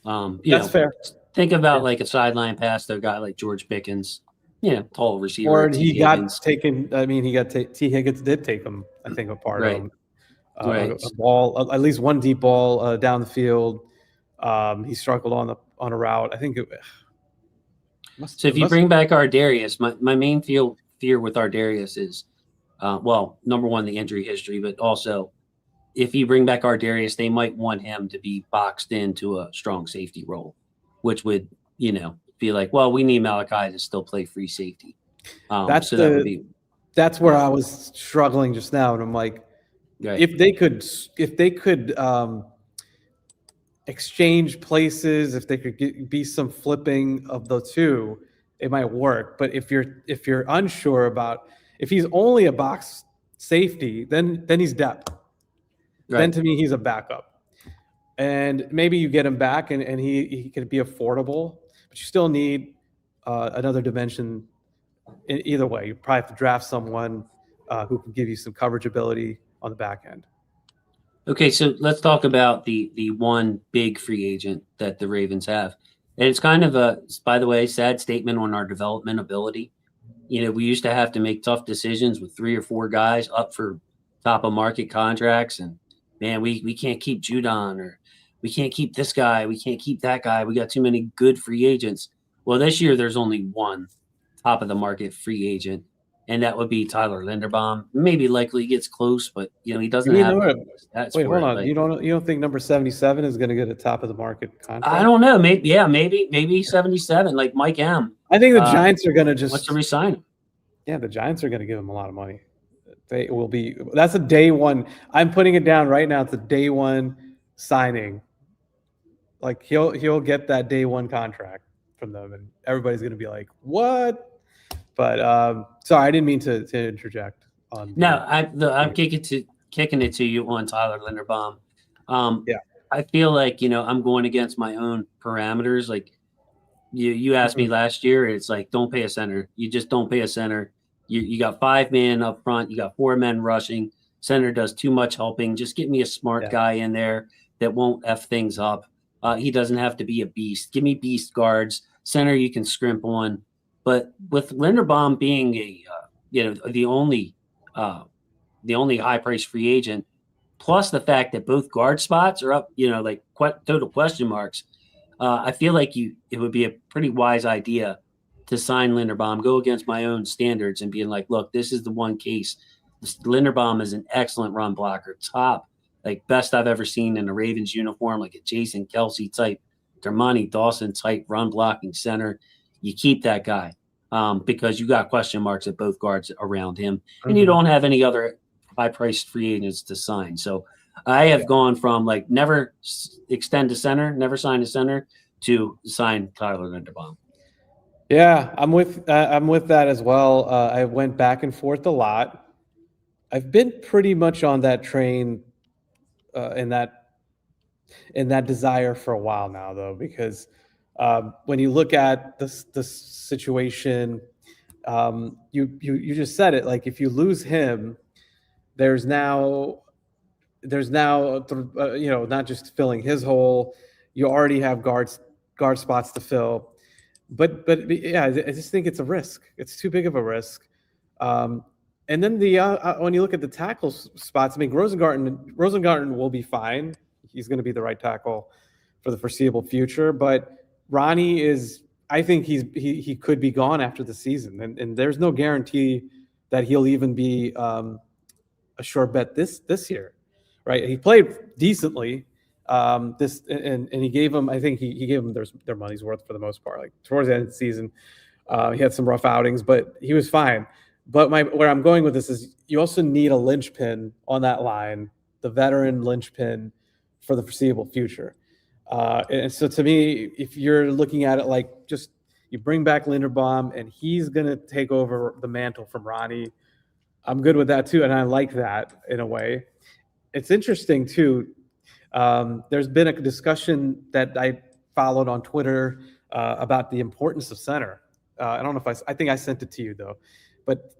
That's fair. Think about like a sideline pass to a guy like George Pickens, tall receiver. Or he got taken. I mean, T. Higgins did take him, I think, apart. Right. A ball, at least one deep ball down the field. He struggled on a route. I think if you bring back Ardarius, my main fear with Ardarius is, number one, the injury history, but also if you bring back Ardarius, they might want him to be boxed into a strong safety role, which would, be like, well, we need Malachi to still play free safety. That's where I was struggling just now, and I'm like, right. if they could exchange places, if they could be some flipping of the two, it might work. But if you're unsure about if he's only a box safety, then he's depth. Right. Then to me, he's a backup. And maybe you get him back and he could be affordable, but you still need another dimension. Either way, you probably have to draft someone who can give you some coverage ability on the back end. Okay, so let's talk about the one big free agent that the Ravens have. And it's kind of a, by the way, sad statement on our development ability. We used to have to make tough decisions with 3 or 4 guys up for top of market contracts. And man, we can't keep Judon, or we can't keep this guy. We can't keep that guy. We got too many good free agents. Well, this year there's only one top of the market free agent, and that would be Tyler Linderbaum. Maybe likely gets close, but he doesn't have. Wait, hold on. Like, you don't think number 77 is going to get a top of the market contract? I don't know. Maybe 77, like Mike M. I think the Giants are going to just wants to resign him. Yeah, the Giants are going to give him a lot of money. That's a day one. I'm putting it down right now. It's a day one signing. Like he'll get that day one contract from them, and everybody's going to be like, "What?" But sorry, I didn't mean to interject. I'm kicking it to you on Tyler Linderbaum. I feel like I'm going against my own parameters. Like you asked me last year, it's like don't pay a center. You just don't pay a center. You got 5 men up front. You got 4 men rushing. Center does too much helping. Just get me a smart guy in there that won't F things up. He doesn't have to be a beast. Give me beast guards. Center you can scrimp on. But with Linderbaum being the only high-priced free agent, plus the fact that both guard spots are up, like total question marks, I feel like it would be a pretty wise idea to sign Linderbaum, go against my own standards and being like, look, this is the one case. Linderbaum is an excellent run blocker, top, like best I've ever seen in a Ravens uniform, like a Jason Kelce type, Dermontti Dawson type run blocking center. You keep that guy because you got question marks at both guards around him, and you don't have any other high-priced free agents to sign. So I have gone from like never extend a center, never sign a center, to sign Tyler Linderbaum. Yeah, I'm with that as well. I went back and forth a lot. I've been pretty much on that train in that desire for a while now, though, because when you look at the situation, You just said it. Like if you lose him, there's now not just filling his hole. You already have guard spots to fill, but yeah, I just think it's a risk. It's too big of a risk. And then when you look at the tackle spots, I mean, Rosengarten will be fine. He's going to be the right tackle for the foreseeable future. But Ronnie I think he could be gone after the season, and there's no guarantee that he'll even be a sure bet this year, right? He played decently. And he gave them, I think he gave them their money's worth for the most part. Like towards the end of the season, he had some rough outings, but he was fine. But where I'm going with this is you also need a linchpin on that line, the veteran linchpin for the foreseeable future. And so to me, if you're looking at it like just you bring back Linderbaum and he's going to take over the mantle from Ronnie, I'm good with that too. And I like that in a way. It's interesting too. There's been a discussion that I followed on Twitter about the importance of center. I don't know if I think I sent it to you though, but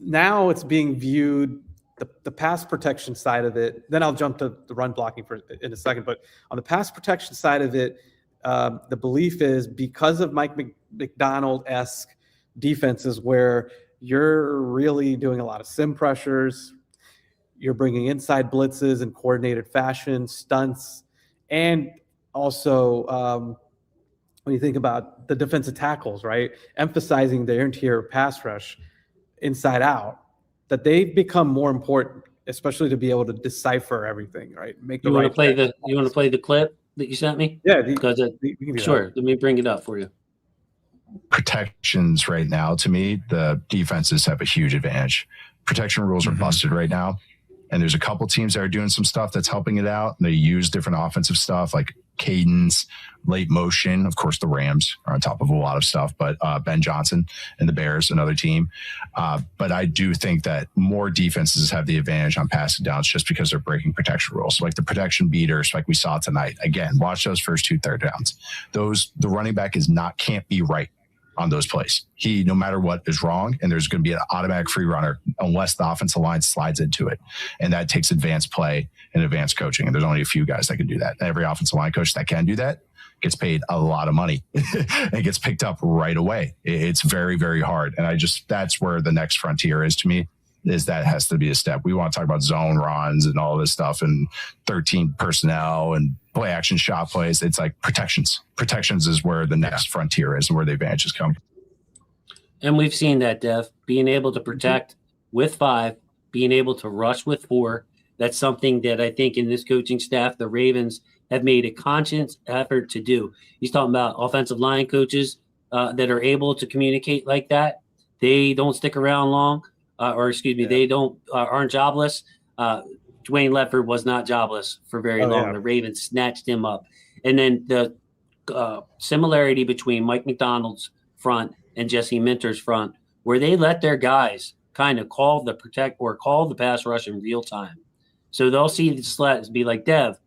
now it's being viewed the pass protection side of it. Then I'll jump to the run blocking in a second. But on the pass protection side of it, the belief is because of Mike Macdonald-esque defenses where you're really doing a lot of sim pressures, you're bringing inside blitzes in coordinated fashion, stunts, and also when you think about the defensive tackles, right, emphasizing their interior pass rush inside out, that they've become more important, especially to be able to decipher everything, right? You want to play the clip that you sent me? Yeah, sure. Let me bring it up for you. Protections right now, to me, the defenses have a huge advantage. Protection rules are busted right now. And there's a couple teams that are doing some stuff that's helping it out. They use different offensive stuff like cadence, late motion. Of course, the Rams are on top of a lot of stuff, but Ben Johnson and the Bears, another team. But I do think that more defenses have the advantage on passing downs just because they're breaking protection rules. Like the protection beaters, like we saw tonight. Again, watch those first 2 third downs. The running back can't be right on those plays. He, no matter what, is wrong, and there's going to be an automatic free runner unless the offensive line slides into it. And that takes advanced play and advanced coaching. And there's only a few guys that can do that. Every offensive line coach that can do that gets paid a lot of money and gets picked up right away. It's very, very hard. And that's where the next frontier is to me, is that has to be a step. We want to talk about zone runs and all this stuff and 13 personnel and play action shot plays. It's like protections. Protections is where the next frontier is and where the advantages come. And we've seen that, Dev, being able to protect with 5, being able to rush with 4. That's something that I think in this coaching staff, the Ravens have made a conscious effort to do. He's talking about offensive line coaches that are able to communicate like that. They don't stick around long. They aren't jobless. Dwayne Ledford was not jobless for very long. Yeah. The Ravens snatched him up. And then the similarity between Mike Macdonald's front and Jesse Minter's front, where they let their guys kind of call the pass rush in real time. So they'll see the sleds be like, Dev,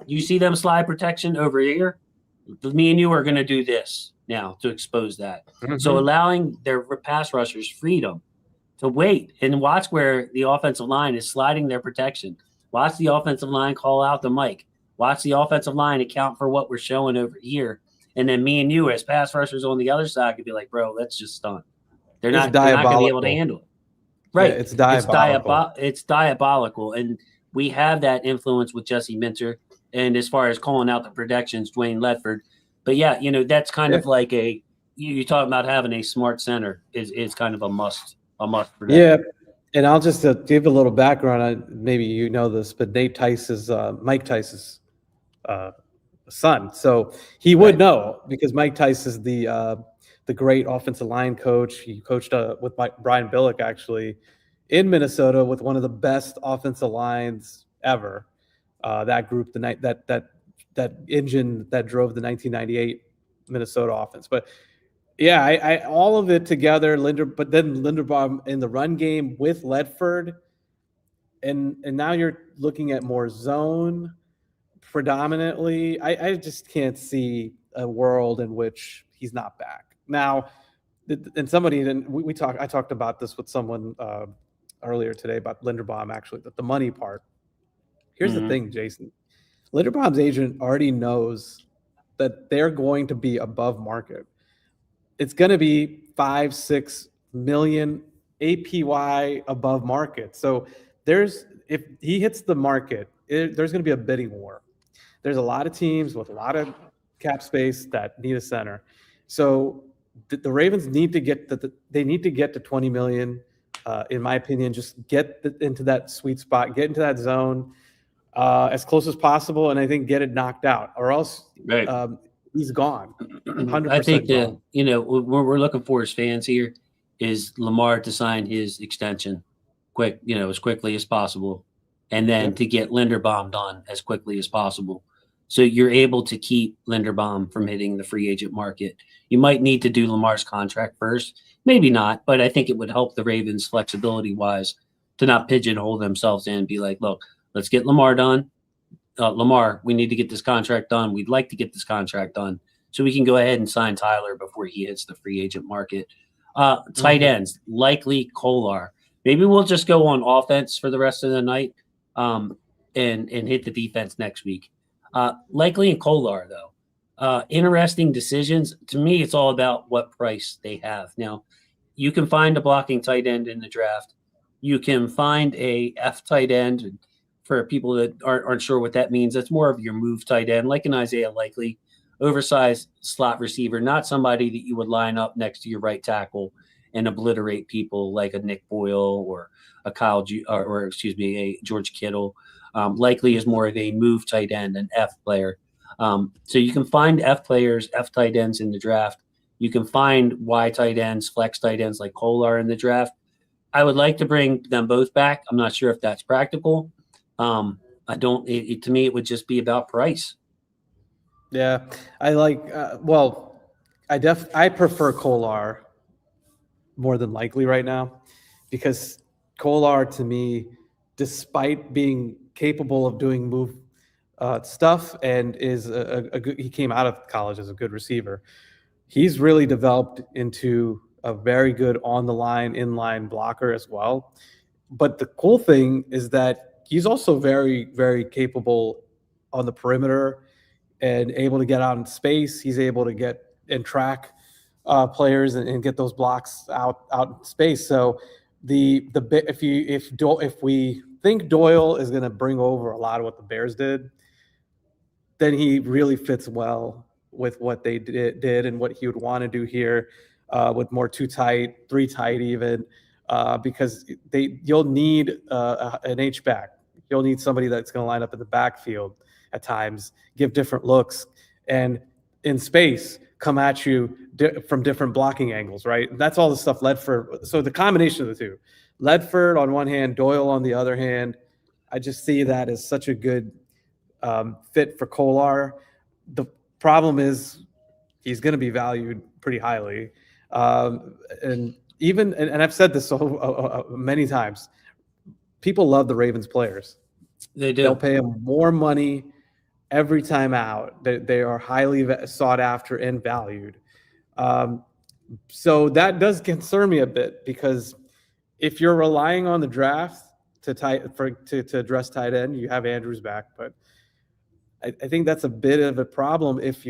you see them slide protection over here? Me and you are going to do this now to expose that. Mm-hmm. So allowing their pass rushers freedom to wait and watch where the offensive line is sliding their protection. Watch the offensive line call out the mic. Watch the offensive line account for what we're showing over here. And then me and you as pass rushers on the other side could be like, bro, that's just stunned. They're not going to be able to handle it. Right. Yeah, it's diabolical. It's diabolical. And we have that influence with Jesse Minter. And as far as calling out the protections, Dwayne Ledford. But yeah, that's kind of like you talk about having a smart center is kind of a must for that. Yeah. And I'll just give a little background. Maybe you know this, but Mike Tice's son. So he would know because Mike Tice is the great offensive line coach. He coached with Brian Billick actually in Minnesota with one of the best offensive lines ever. That group, that engine that drove the 1998 Minnesota offense. But yeah, I all of it together, but then Linderbaum in the run game with Ledford, and now you're looking at more zone predominantly. I just can't see a world in which he's not back. Now, and somebody, and we talked. I talked about this with someone earlier today about Linderbaum. Actually, the money part. Here's the thing, Jason. Linderbaum's agent already knows that they're going to be above market. It's going to be 5-6 million APY above market. So if he hits the market, there's going to be a bidding war. There's a lot of teams with a lot of cap space that need a center. So the Ravens need to get to 20 million. In my opinion, just get into that sweet spot, get into that zone as close as possible, and I think get it knocked out, or else he's gone. 100% I think that gone. what we're looking for as fans here is Lamar to sign his extension as quickly as possible, and then to get Linderbaum done as quickly as possible. So you're able to keep Linderbaum from hitting the free agent market. You might need to do Lamar's contract first, maybe not, but I think it would help the Ravens flexibility wise to not pigeonhole themselves in and be like, look, let's get Lamar done. Lamar, we need to get this contract done. We'd like to get this contract done so we can go ahead and sign Tyler before he hits the free agent market. Tight ends, likely Kolar. Maybe we'll just go on offense for the rest of the night and hit the defense next week. Likely in Kolar, though. Interesting decisions. To me, it's all about what price they have. Now, you can find a blocking tight end in the draft. You can find a F tight end. For people that aren't sure what that means, that's more of your move tight end, like an Isaiah Likely, oversized slot receiver, not somebody that you would line up next to your right tackle and obliterate people like a Nick Boyle or a a George Kittle. Likely is more of a move tight end, an F player. So you can find F players, F tight ends in the draft. You can find Y tight ends, flex tight ends like Kolar in the draft. I would like to bring them both back. I'm not sure if that's practical. To me, it would just be about price. Yeah, I like. I prefer Kolar more than Likely right now, because Kolar, to me, despite being capable of doing move stuff and is a good, he came out of college as a good receiver. He's really developed into a very good on the line, inline blocker as well. But the cool thing is that he's also very, very capable on the perimeter and able to get out in space. He's able to get and track players and get those blocks out in space. So if we think Doyle is going to bring over a lot of what the Bears did, then he really fits well with what they did and what he would want to do here with more 2 tight, 3 tight even, because you'll need an H-back. You'll need somebody that's going to line up in the backfield at times, give different looks, and in space come at you from different blocking angles, right? And that's all the stuff Ledford. So the combination of the two, Ledford on one hand, Doyle on the other hand, I just see that as such a good fit for Kolar. The problem is he's going to be valued pretty highly, and I've said this many times. People love the Ravens players. They do. They'll pay them more money every time out. They are highly sought after and valued. So that does concern me a bit, because if you're relying on the draft to address tight end, you have Andrews back, but I think that's a bit of a problem if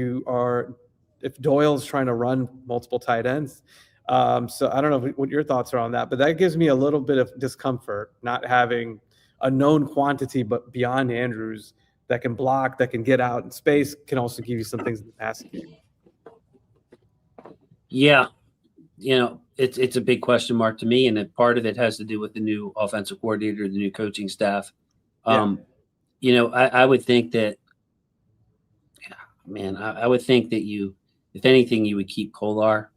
Doyle's trying to run multiple tight ends. So I don't know what your thoughts are on that, but that gives me a little bit of discomfort, not having a known quantity, but beyond Andrews that can block, that can get out in space, can also give you some things in the passing game. Yeah. It's a big question mark to me, and part of it has to do with the new offensive coordinator, the new coaching staff. I would think that, I would think that if anything, you would keep Kolar.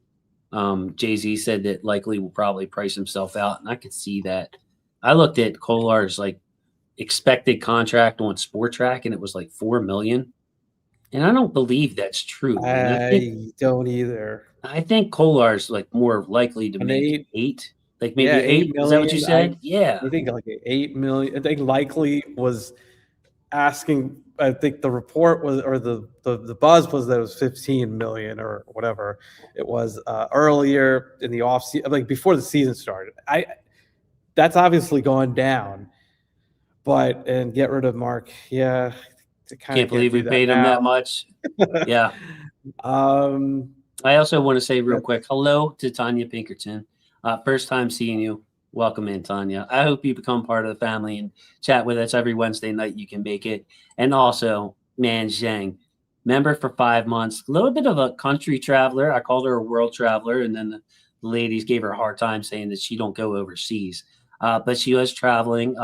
Jay-Z said that Likely will probably price himself out, and I could see that. I looked at Kolar's expected contract on Sport Track, and it was $4 million, and I don't believe that's true. I don't either. I think Kolar's more likely to make 8, maybe 8. $8 million. Is that what you said? I think 8 million. I think Likely was asking. I think the report was, or the buzz was that it was 15 million or whatever it was earlier in the off season, like before the season started. That's obviously gone down, and get rid of Mark. Yeah, Can't believe we paid him that much. Yeah. I also want to say real quick, hello to Tanya Pinkerton. First time seeing you. Welcome in, Tanya. I hope you become part of the family and chat with us every Wednesday night. You can make it. And also, Man Zhang, member for 5 months, a little bit of a country traveler. I called her a world traveler, and then the ladies gave her a hard time saying that she don't go overseas. But she was traveling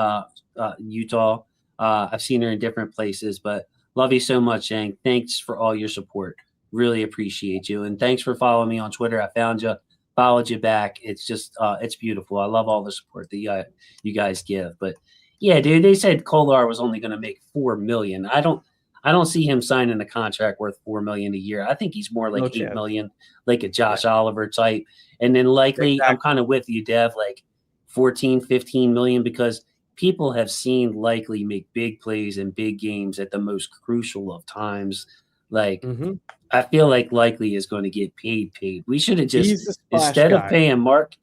Utah. I've seen her in different places, but love you so much, Zhang. Thanks for all your support. Really appreciate you. And thanks for following me on Twitter. I found you. Followed you back. It's just it's beautiful. I love all the support that you guys give. But yeah, dude, they said Kolar was only going to make $4 million. I don't see him signing a contract worth $4 million a year. I think he's more like $8 million, like a Josh Oliver type. And then likely, I'm kind of with you, Dev, like 14, 15 million, because people have seen likely make big plays in big games at the most crucial of times. Like I feel like likely is going to get paid. We should have just instead of paying Mark,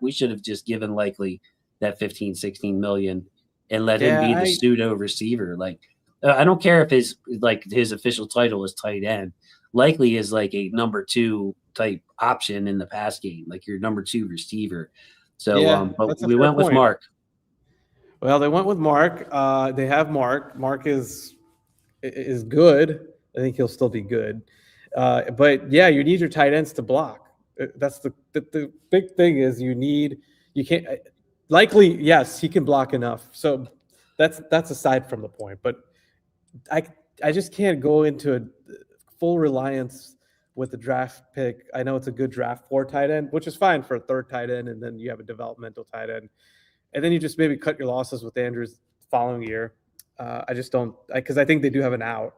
we should have just given likely that 15, 16 million and let him be the pseudo receiver. Like I don't care if his official title is tight end. Likely is like a number 2 type option in the pass game, like your number 2 receiver. So but we went with Mark. Well, they went with Mark. They have Mark. Mark is good. I think he'll still be good. But yeah, you need your tight ends to block. That's the big thing is you can't likely, yes, he can block enough. So that's aside from the point. But I just can't go into a full reliance with the draft pick. I know it's a good draft for tight end, which is fine for a third tight end, and then you have a developmental tight end. And then you just maybe cut your losses with Andrews the following year. I just don't, because I think they do have an out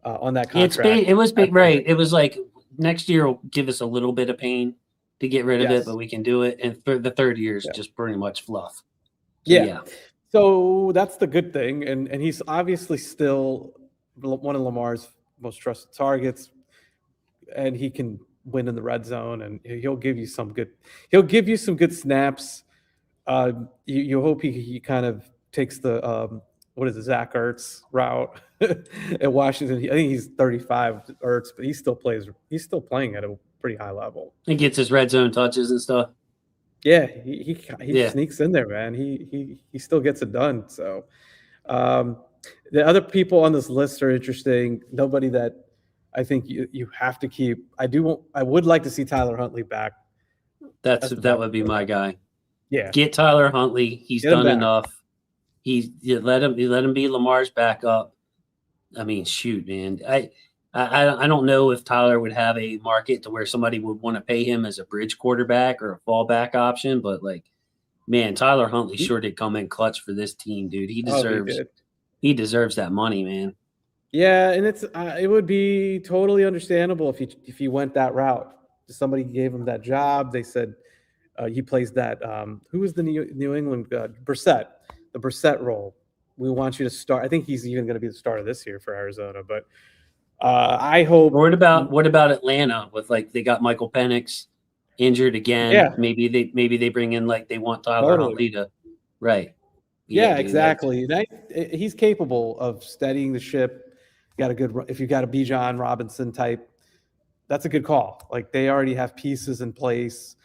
on that contract. It was big, right? It was like next year will give us a little bit of pain to get rid of it, but we can do it. And for the third year is just pretty much fluff. So, yeah. So that's the good thing, and he's obviously still one of Lamar's most trusted targets, and he can win in the red zone, and he'll give you some good snaps. You hope he kind of takes the Zach Ertz route at Washington. I think he's 35 Ertz, but he's still playing at a pretty high level. He gets his red zone touches and stuff. Yeah, he sneaks in there, man. He still gets it done. So the other people on this list are interesting. Nobody that I think you have to keep. I would like to see Tyler Huntley back. That would be my guy. Yeah, get Tyler Huntley. He's done enough. Let him be Lamar's backup. I mean, shoot, man. I don't know if Tyler would have a market to where somebody would want to pay him as a bridge quarterback or a fallback option, but like, man, Tyler Huntley sure did come in clutch for this team, dude. He deserves that money, man. Yeah, and it would be totally understandable if he went that route. Somebody gave him that job. They said he plays that. Who was the New England Brissett? The Brissett role. We want you to start. I think he's even going to be the starter this year for Arizona, but. I hope. What about Atlanta with they got Michael Penix injured again? Yeah. Maybe they bring in they want Tyler Huntley to, right? Yeah, exactly. He's capable of steadying the ship. If you got a Bijan Robinson type, that's a good call. Like they already have pieces in place.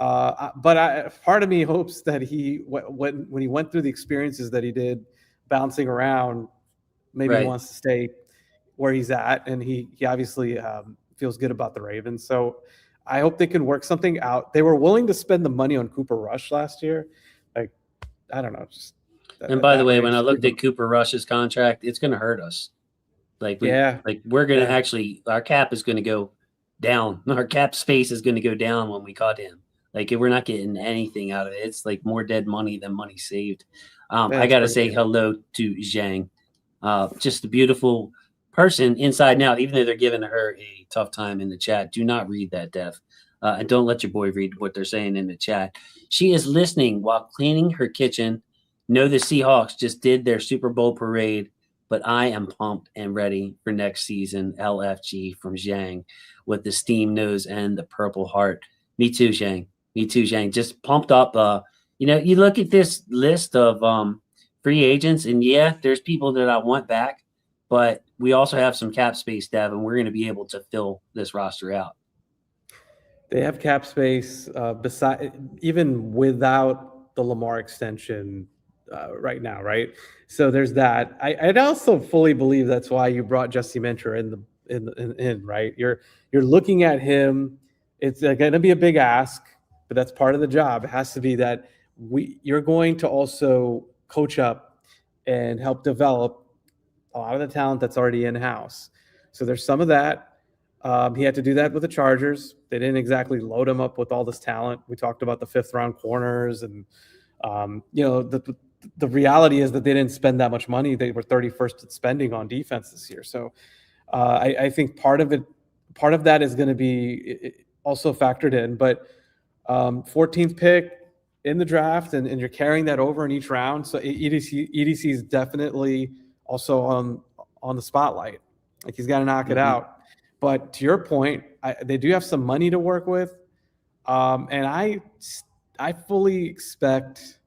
But part of me hopes that when he went through the experiences that he did, bouncing around, maybe he wants to stay where he's at, and he obviously feels good about the Ravens. So I hope they can work something out. They were willing to spend the money on Cooper Rush last year. Like, I don't know. And by the way, when I looked at Cooper Rush's contract, it's going to hurt us. We're going to actually, our cap is going to go down. Our cap space is going to go down when we cut him. We're not getting anything out of it. It's more dead money than money saved. I got to say hello to Zhang. Just a beautiful person inside and out, even though they're giving her a tough time in the chat. Do not read that, Dev. And don't let your boy read what they're saying in the chat. She is listening while cleaning her kitchen know the Seahawks just did their Super Bowl parade, but I am pumped and ready for next season. LFG from Zhang with the steam nose and the purple heart. Me too, Zhang. Me too, Zhang. Just pumped up. You look at this list of free agents, and yeah, there's people that I want back, but we also have some cap space, Dev, and we're going to be able to fill this roster out. They have cap space even without the Lamar extension right now, right? So there's that. I'd also fully believe that's why you brought Jesse Mentor in, right? You're looking at him. It's going to be a big ask, but that's part of the job. It has to be that you're going to also coach up and help develop a lot of the talent that's already in house. So there's some of that. He had to do that with the Chargers. They didn't exactly load him up with all this talent. We talked about the 5th round corners, and the reality is that they didn't spend that much money. They were 31st at spending on defense this year. So I think part of that is going to be also factored in. But 14th pick in the draft, and you're carrying that over in each round. So EDC is definitely also on the spotlight. Like, he's got to knock it out. But to your point, they do have some money to work with, and I fully expect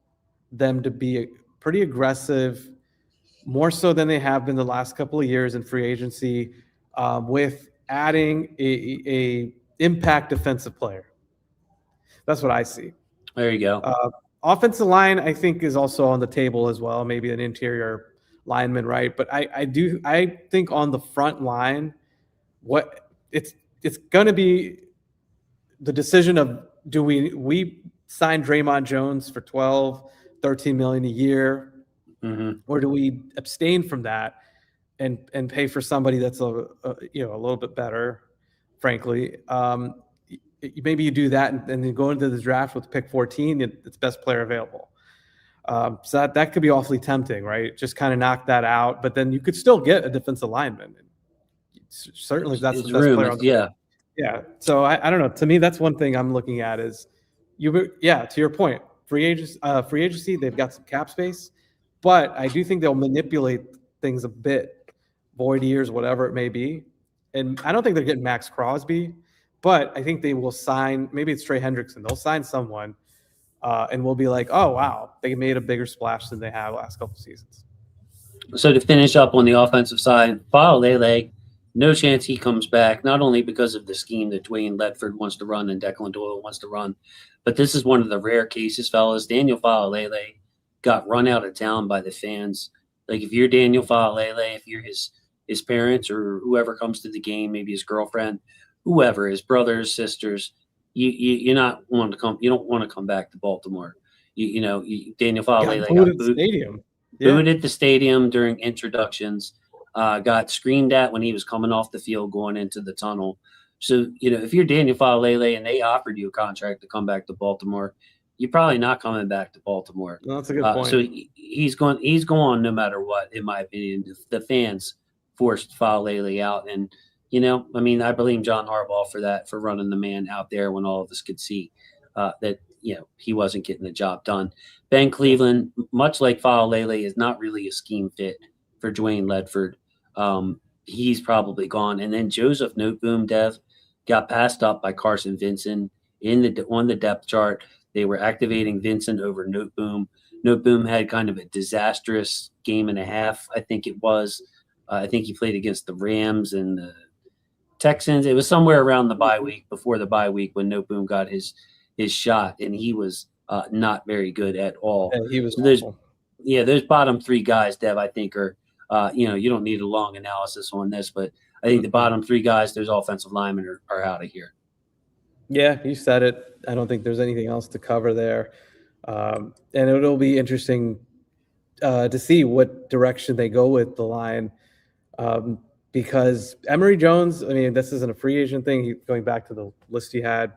them to be pretty aggressive, more so than they have been the last couple of years in free agency, with adding a impact defensive player. That's what I see. There you go. Offensive line, I think, is also on the table as well. Maybe an interior lineman, right? But I think on the front line, it's going to be the decision of, do we sign Draymond Jones for 12-13 million a year, or do we abstain from that and pay for somebody that's a little bit better, frankly. Maybe you do that and then go into the draft with pick 14, it's best player available. So that could be awfully tempting, right? Just kind of knock that out, but then you could still get a defensive lineman. Certainly, that's the best player on the yeah. So I don't know. To me, that's one thing I'm looking at is to your point, free agency, they've got some cap space, but I do think they'll manipulate things a bit, void years, whatever it may be. And I don't think they're getting Max Crosby, but I think they will sign, maybe it's Trey Hendrickson. They'll sign someone, and we'll be like, oh, wow, they made a bigger splash than they have last couple seasons. So to finish up on the offensive side, Faalele, no chance he comes back, not only because of the scheme that Dwayne Ledford wants to run and Declan Doyle wants to run, but this is one of the rare cases, fellas. Daniel Faalele got run out of town by the fans. Like, if you're Daniel Faalele, if you're his parents or whoever comes to the game, maybe his girlfriend, whoever, his brothers, sisters, you don't want to come back to Baltimore. Daniel Faalele got booed at the stadium. Booed at the stadium during introductions. Got screamed at when he was coming off the field going into the tunnel. So, if you're Daniel Faalele and they offered you a contract to come back to Baltimore, you're probably not coming back to Baltimore. No, that's a good point. So he's going no matter what, in my opinion. The fans forced Faalele out. And, I blame John Harbaugh for that, for running the man out there when all of us could see that, he wasn't getting the job done. Ben Cleveland, much like Faalele, is not really a scheme fit for Dwayne Ledford. He's probably gone. And then Joseph Noteboom, Dev, got passed up by Carson Vincent on the depth chart. They were activating Vincent over Noteboom. Noteboom had kind of a disastrous game and a half, I think it was. I think he played against the Rams and the Texans. It was somewhere around the bye week, before the bye week, when Noteboom got his shot, and he was not very good at all. Yeah, he was awful. Those bottom three guys, Dev, I think are you don't need a long analysis on this, but I think the bottom three guys, those offensive linemen are out of here. Yeah, you said it. I don't think there's anything else to cover there. And it'll be interesting to see what direction they go with the line, because Emory Jones, this isn't a free agent thing. Going back to the list he had,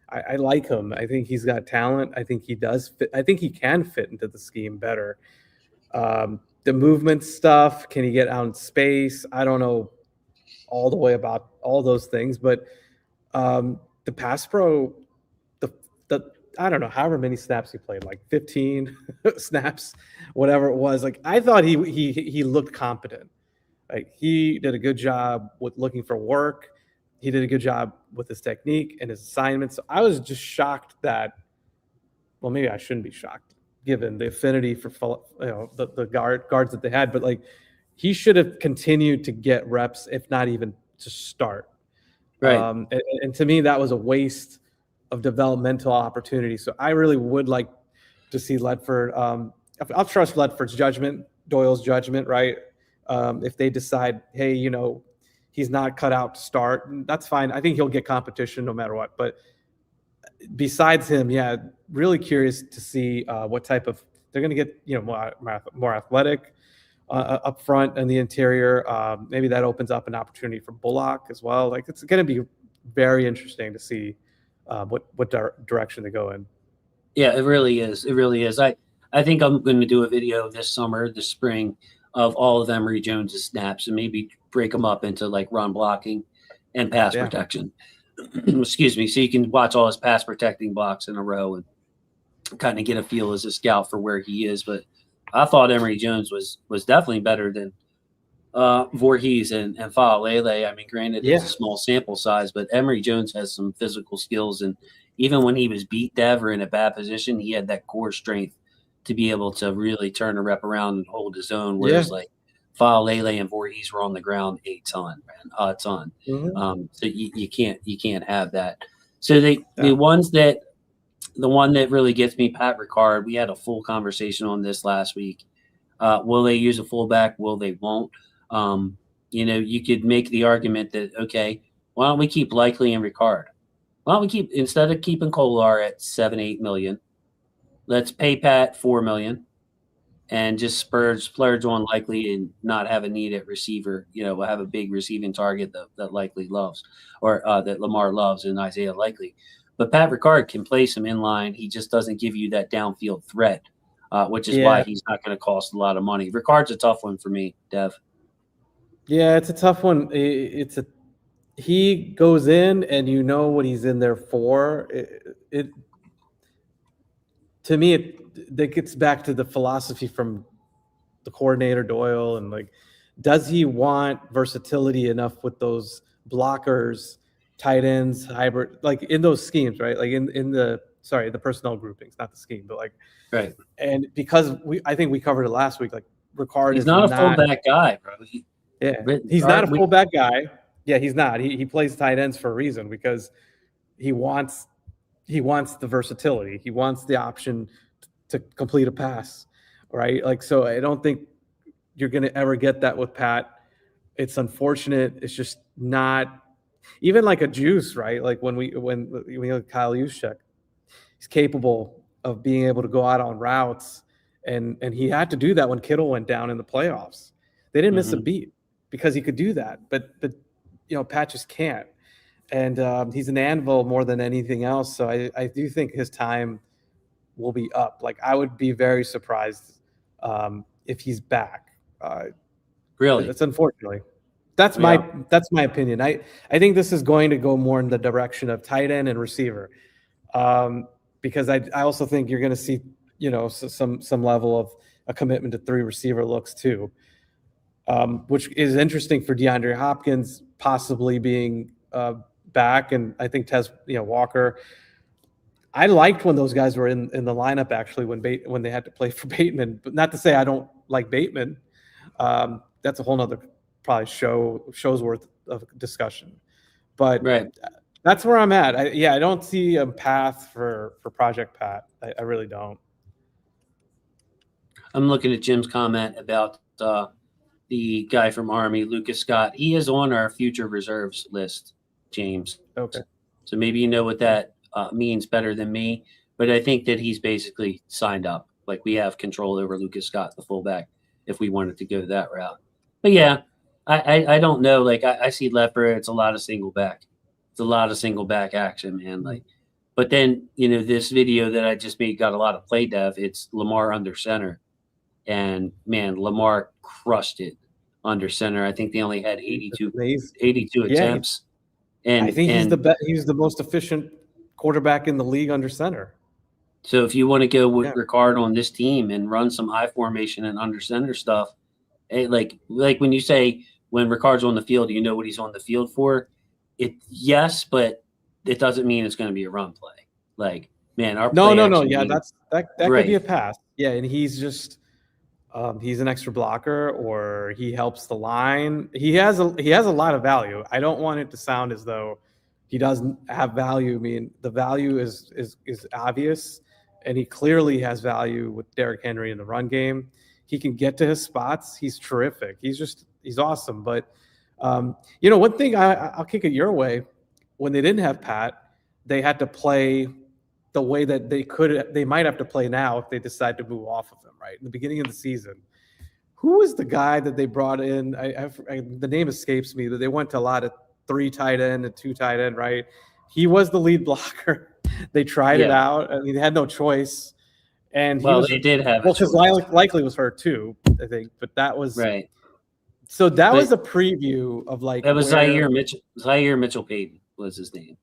I like him. I think he's got talent. I think he does fit. I think he can fit into the scheme better. The movement stuff, can he get out in space? I don't know all the way about all those things, but the pass pro, the I don't know, however many snaps he played, like 15 snaps, whatever it was. Like I thought he looked competent. Like he did a good job with looking for work. He did a good job with his technique and his assignments. So I was just shocked that, well, maybe I shouldn't be shocked given the affinity for the guards that they had, but like he should have continued to get reps, if not even to start. Right. And to me, that was a waste of developmental opportunity. So I really would like to see Ledford. I'll trust Ledford's judgment, Doyle's judgment, right? If they decide, hey, he's not cut out to start, that's fine. I think he'll get competition no matter what. But besides him, yeah, really curious to see what type of they're going to get. More athletic up front and the interior. Maybe that opens up an opportunity for Bullock as well. Like it's going to be very interesting to see what direction they go in. Yeah, it really is. It really is. I think I'm going to do a video this spring, of all of Emory Jones's snaps and maybe break them up into like run blocking and pass protection. Excuse me. So you can watch all his pass protecting blocks in a row and kind of get a feel as a scout for where he is. But I thought Emory Jones was definitely better than Voorhees and Faalele. I mean, granted, it's a small sample size, but Emory Jones has some physical skills. And even when he was beat Dev or in a bad position, he had that core strength to be able to really turn a rep around and hold his own. Whereas like Faalele and Voorhees were on the ground a ton. Mm-hmm. So you can't have that. So the one that really gets me, Pat Ricard, we had a full conversation on this last week. Will they use a fullback? Will they won't? You could make the argument that, okay, why don't we keep Likely and Ricard? Why don't we instead of keeping Kolar at $7-8 million, let's pay Pat $4 million and just splurge on Likely and not have a need at receiver. We'll have a big receiving target that Likely loves, or that Lamar loves in Isaiah Likely. But Pat Ricard can play some inline. He just doesn't give you that downfield threat, which is why he's not going to cost a lot of money. Ricard's a tough one for me, Dev. Yeah, it's a tough one. He goes in and what he's in there for. To me, that gets back to the philosophy from the coordinator Doyle, and like, does he want versatility enough with those blockers, tight ends, hybrid, like in those schemes, right? Like in the personnel groupings, not the scheme, but like right. And because I think we covered it last week, like Ricard is not a fullback guy, bro. He's not a fullback guy. Yeah, he's not. He plays tight ends for a reason, because he wants the versatility. He wants the option to complete a pass, right? Like, so I don't think you're going to ever get that with Pat. It's unfortunate. It's just not even like a Juice, right? Like when we look at Kyle Juszczyk, he's capable of being able to go out on routes, and he had to do that when Kittle went down in the playoffs. They didn't miss a beat because he could do that, but Pat just can't. And he's an anvil more than anything else. So I do think his time will be up. Like, I would be very surprised if he's back. Really? That's unfortunately. That's my opinion. I think this is going to go more in the direction of tight end and receiver, because I also think you're going to see some level of a commitment to 3 receiver looks too, which is interesting for DeAndre Hopkins possibly being back, and I think Walker. I liked when those guys were in the lineup actually when they had to play for Bateman, but not to say I don't like Bateman. That's a whole nother probably show's worth of discussion, but that's where I'm at. I don't see a path for Project Pat. I really don't. I'm looking at Jim's comment about the guy from Army, Lucas Scott. He is on our future reserves list, James. Okay. So maybe you know what that means better than me, but I think that he's basically signed up. Like, we have control over Lucas Scott, the fullback, if we wanted to go that route. But yeah, I don't know. Like, I see Leopard. It's a lot of single back. It's a lot of single back action, man. Like, but then, this video that I just made got a lot of play, Dev. It's Lamar under center. And man, Lamar crushed it under center. I think they only had 82 attempts. And I think he's the most efficient quarterback in the league under center. So if you want to go with Yeah. Ricard on this team and run some I formation and under center stuff, like when you say when Ricard's on the field, you know what he's on the field for. Yes, but it doesn't mean it's going to be a run play. Like, man, our No, play no, no. action Yeah, game- that could be Right. a pass. Yeah, and he's just he's an extra blocker, or he helps the line. He has a lot of value. I don't want it to sound as though he doesn't have value. I mean, the value is obvious, and he clearly has value with Derrick Henry in the run game. He can get to his spots. He's terrific. He's awesome. But one thing I'll kick it your way. When they didn't have Pat, they had to play the way that they might have to play now if they decide to move off of him, right? In the beginning of the season, who was the guy that they brought in? The name escapes me, but they went to a lot of 3 tight end and 2 tight end, right? He was the lead blocker. They tried it out. I mean, they had no choice. And they did have. Well, because likely was hurt too, I think. But that was right. So that was a preview of like that was Zaire Mitchell. Zaire Mitchell Payton was his name.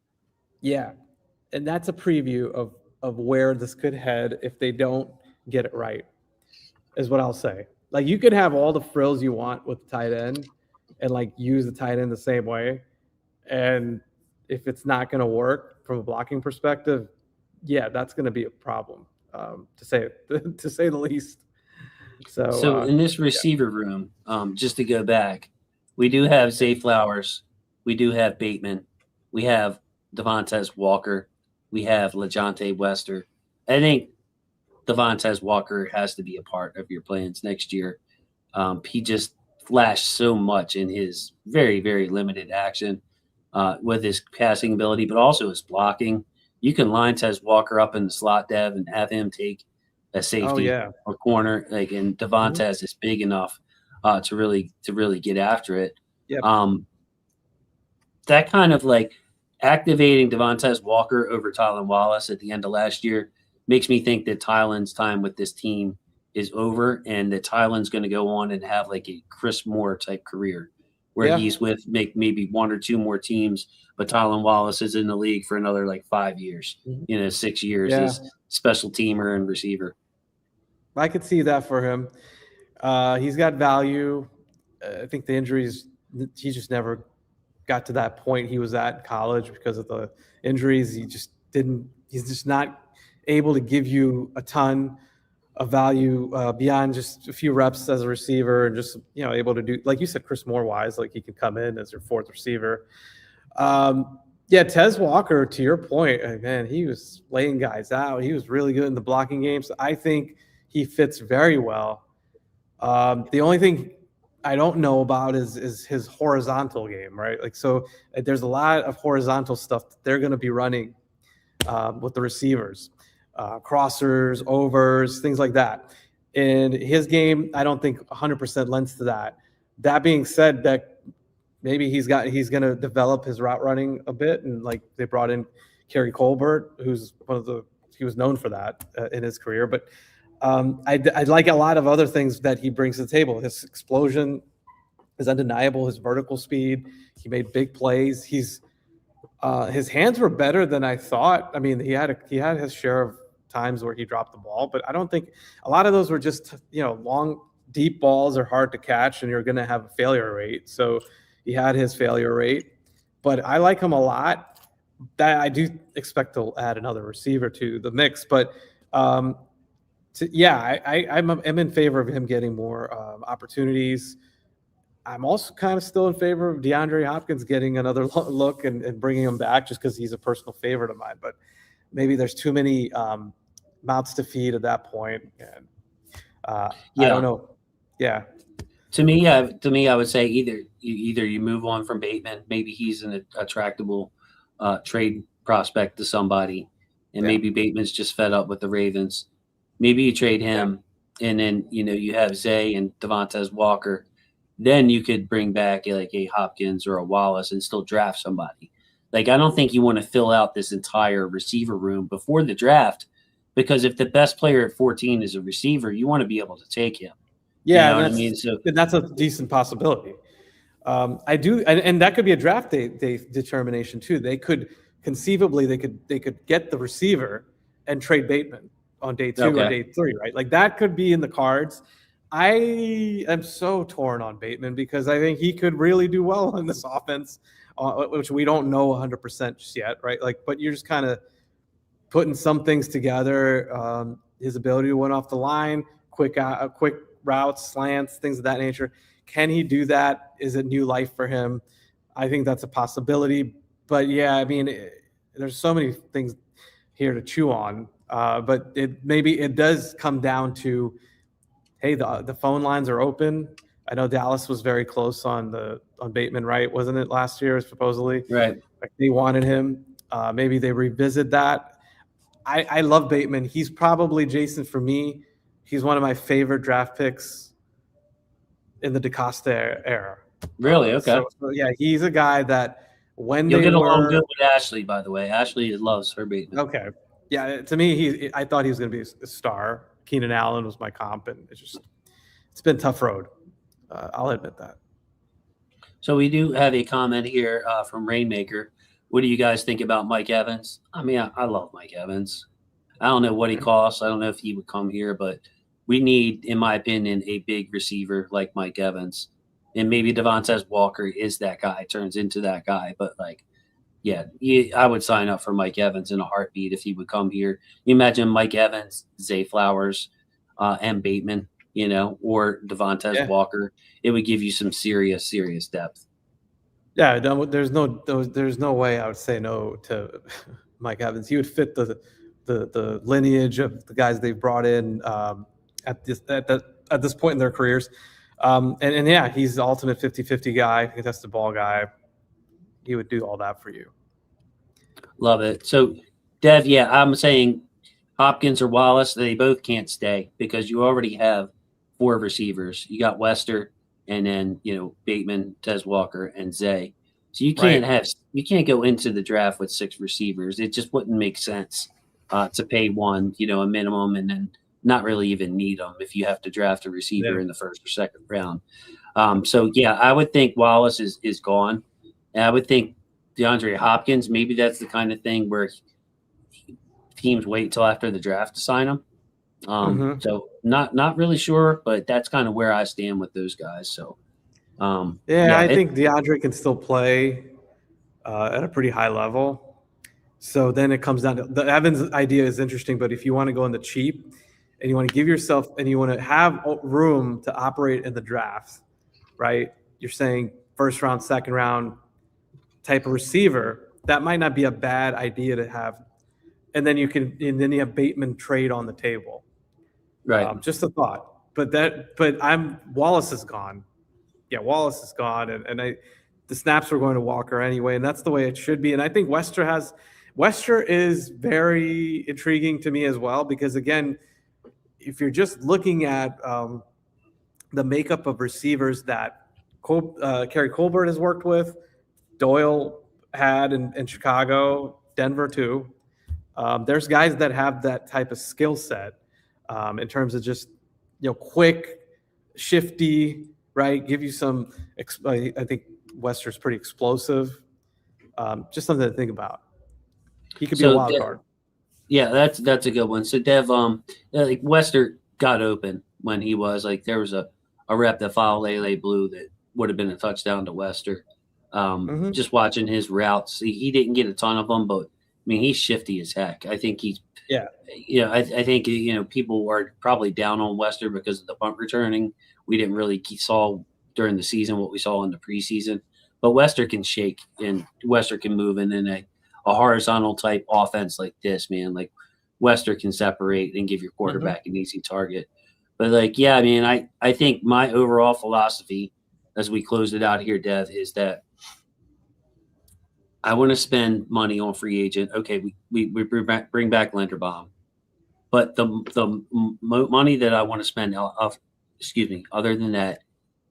Yeah, and that's a preview of where this could head if they don't get it right, is what I'll say. Like, you could have all the frills you want with the tight end and like use the tight end the same way, and if it's not going to work from a blocking perspective, yeah, that's going to be a problem, to say the least. So in this receiver room, just to go back, we do have Zay Flowers, we do have Bateman, we have Devontae Walker, we have LeJohntay Wester. I think Devontae Walker has to be a part of your plans next year. He just flashed so much in his very, very limited action with his passing ability, but also his blocking. You can line Tez Walker up in the slot, Dev, and have him take a safety or corner. And Devontae is big enough to really get after it. Yep. That kind of like activating Devontae Walker over Tylan Wallace at the end of last year makes me think that Tylan's time with this team is over, and that Tylan's going to go on and have like a Chris Moore type career where he's with maybe 1 or 2 more teams, but Tylan Wallace is in the league for another like 5 years, 6 years as special teamer and receiver. I could see that for him. He's got value. I think the injuries, he just never got to that point he was at in college because of the injuries. He's just not able to give you a ton of value beyond just a few reps as a receiver, and just, able to do, like you said, Chris Moore wise, like he can come in as your 4th receiver. Tez Walker, to your point, man, he was laying guys out. He was really good in the blocking games. I think he fits very well. The only thing I don't know about is his horizontal game, right? Like, so there's a lot of horizontal stuff that they're going to be running with the receivers, crossers, overs, things like that. And his game, I don't think 100% lends to that. That being said, that maybe he's going to develop his route running a bit, and like they brought in Kerry Colbert, who's he was known for that in his career, but. I'd like a lot of other things that he brings to the table. His explosion is undeniable. His vertical speed. He made big plays. His hands were better than I thought. I mean, he had his share of times where he dropped the ball, but I don't think a lot of those were just long, deep balls are hard to catch, and you're going to have a failure rate. So he had his failure rate, but I like him a lot. That I do expect to add another receiver to the mix, but. I'm in favor of him getting more opportunities. I'm also kind of still in favor of DeAndre Hopkins getting another look and bringing him back, just because he's a personal favorite of mine. But maybe there's too many mouths to feed at that point. And I don't know. Yeah. To me, I would say either you move on from Bateman. Maybe he's an attractable trade prospect to somebody, and maybe Bateman's just fed up with the Ravens. Maybe you trade him, and then you have Zay and Devontae Walker. Then you could bring back like a Hopkins or a Wallace and still draft somebody. Like, I don't think you want to fill out this entire receiver room before the draft, because if the best player at 14 is a receiver, you want to be able to take him. Yeah, you know what I mean? So that's a decent possibility. I do, and that could be a draft day determination too. They could conceivably they could get the receiver and trade Bateman on day 2 Okay. or day 3, right? Like that could be in the cards. I am so torn on Bateman because I think he could really do well in this offense, which we don't know 100% just yet, right? Like, but you're just kind of putting some things together. His ability to win off the line, quick routes, slants, things of that nature. Can he do that? Is it new life for him? I think that's a possibility. But yeah, I mean, there's so many things here to chew on. But maybe it does come down to, hey, the phone lines are open. I know Dallas was very close on Bateman, right? Wasn't it last year, supposedly? Right. Like they wanted him. Maybe they revisit that. I love Bateman. He's probably, Jason, for me, he's one of my favorite draft picks in the DeCosta era. Really? Okay. So, yeah, he's a guy that when You'll they get along were good with Ashley, by the way. Ashley loves her Bateman. okay. Yeah, to me, I thought he was going to be a star. Keenan Allen was my comp, and it's been a tough road. I'll admit that. So we do have a comment here from Rainmaker. What do you guys think about Mike Evans? I mean, I love Mike Evans. I don't know what he costs. I don't know if he would come here, but we need, in my opinion, a big receiver like Mike Evans. And maybe Devontae Walker is that guy, turns into that guy. But, like, yeah, I would sign up for Mike Evans in a heartbeat if he would come here. You imagine Mike Evans, Zay Flowers, and Bateman, or Devontae Walker. It would give you some serious depth. Yeah, there's no way I would say no to Mike Evans. He would fit the lineage of the guys they've brought in at this point in their careers. And yeah, he's the ultimate 50-50 guy, contested ball guy. He would do all that for you. Love it. So, Dev, yeah, I'm saying Hopkins or Wallace, they both can't stay because you already have 4 receivers. You got Wester, and then Bateman, Tez Walker, and Zay. So you can't go into the draft with 6 receivers. It just wouldn't make sense to pay one, a minimum, and then not really even need them if you have to draft a receiver in the first or second round. So yeah, I would think Wallace is gone, and I would think DeAndre Hopkins. Maybe that's the kind of thing where teams wait till after the draft to sign him. So not really sure, but that's kind of where I stand with those guys. So, I think DeAndre can still play at a pretty high level. So then it comes down to the Evans idea is interesting, but if you want to go in the cheap and you want to give yourself and you want to have room to operate in the draft, right? You're saying first round, second round type of receiver, that might not be a bad idea to have. And then you have Bateman trade on the table. Right. Just a thought, but Wallace is gone. Yeah, Wallace is gone, and the snaps were going to Walker anyway, and that's the way it should be. And I think Wester is very intriguing to me as well because again, if you're just looking at the makeup of receivers that Kerry Colbert has worked with, Doyle had in Chicago, Denver too. There's guys that have that type of skill set. In terms of just, quick, shifty, right? Give you some, I think Wester's pretty explosive. Just something to think about. He could be a wild card. Yeah, that's a good one. So Dev, like Wester got open when he was like, there was a rep that fouled Lele Blue that would have been a touchdown to Wester. Just watching his routes, he didn't get a ton of them, but I mean, he's shifty as heck. I think he's, I think, people were probably down on Wester because of the punt returning. We didn't really saw during the season what we saw in the preseason, but Wester can shake and Wester can move. And in a horizontal type offense like this, man, like Wester can separate and give your quarterback an easy target. But like, yeah, I mean, I think my overall philosophy as we close it out here, Dev, is that I want to spend money on free agent. Okay, we bring back Linderbaum, but the money that I want to spend other than that,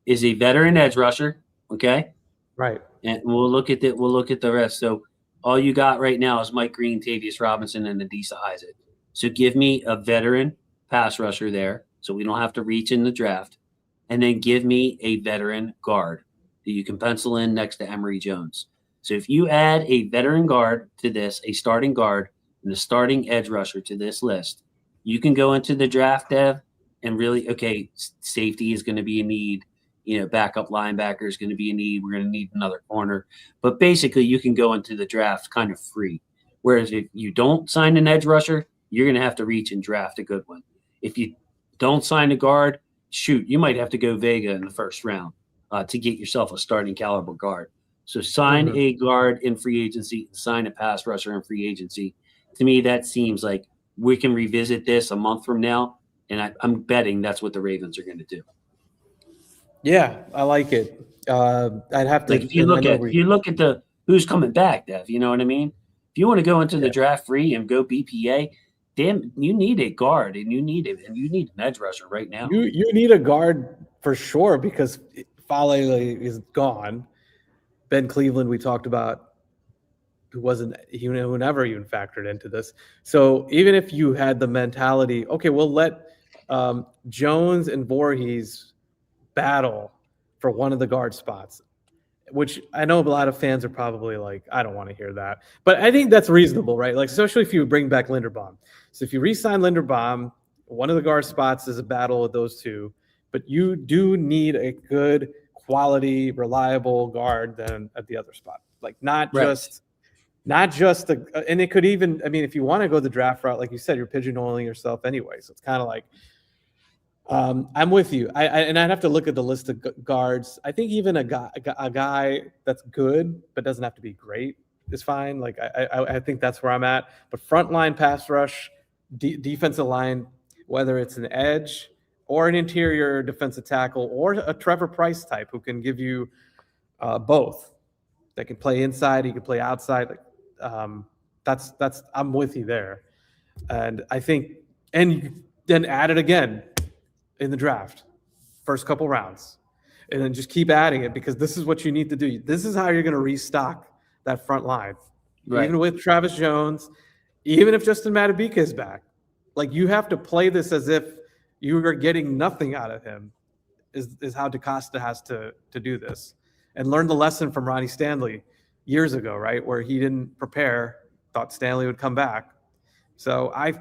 is a veteran edge rusher. Okay, right. And we'll look at the rest. So all you got right now is Mike Green, Tavius Robinson, and Adisa Isaac. So give me a veteran pass rusher there, so we don't have to reach in the draft, and then give me a veteran guard that you can pencil in next to Emory Jones. So if you add a veteran guard to this, a starting guard, and the starting edge rusher to this list, you can go into the draft, Dev, and really, okay, safety is going to be a need. Backup linebacker is going to be a need. We're going to need another corner. But basically, you can go into the draft kind of free. Whereas if you don't sign an edge rusher, you're going to have to reach and draft a good one. If you don't sign a guard, shoot, you might have to go Vega in the first round to get yourself a starting caliber guard. So sign a guard in free agency, sign a pass rusher in free agency. To me, that seems like we can revisit this a month from now, and I'm betting that's what the Ravens are going to do. Yeah, I like it. I'd have to. Like if you look at the who's coming back, Dev, you know what I mean? If you want to go into the draft free and go BPA, damn, you need a guard and you need an edge rusher right now. You need a guard for sure because Fale is gone. Ben Cleveland, we talked about, who never even factored into this. So even if you had the mentality, okay, we'll let Jones and Voorhees battle for one of the guard spots, which I know a lot of fans are probably like, I don't want to hear that. But I think that's reasonable, right? Like, especially if you bring back Linderbaum. So if you re-sign Linderbaum, one of the guard spots is a battle with those two. But you do need a good, quality, reliable guard then at the other spot. Like not just and it could even, I mean, if you want to go the draft route, like you said, you're pigeonholing yourself anyway. So it's kind of like, I'm with you. And I'd have to look at the list of guards. I think even a guy that's good but doesn't have to be great is fine. Like I think that's where I'm at. But frontline pass rush, defensive line, whether it's an edge or an interior defensive tackle or a Trevor Pryce type who can give you both. That can play inside, he can play outside. That's I'm with you there. And I think, and then add it again in the draft, first couple rounds, and then just keep adding it because this is what you need to do. This is how you're going to restock that front line, right? Even with Travis Jones, even if Justin Madubuike is back, like you have to play this as if you are getting nothing out of him. Is how DaCosta has to do this, and learn the lesson from Ronnie Stanley years ago, right, where he didn't prepare, thought Stanley would come back. So I'm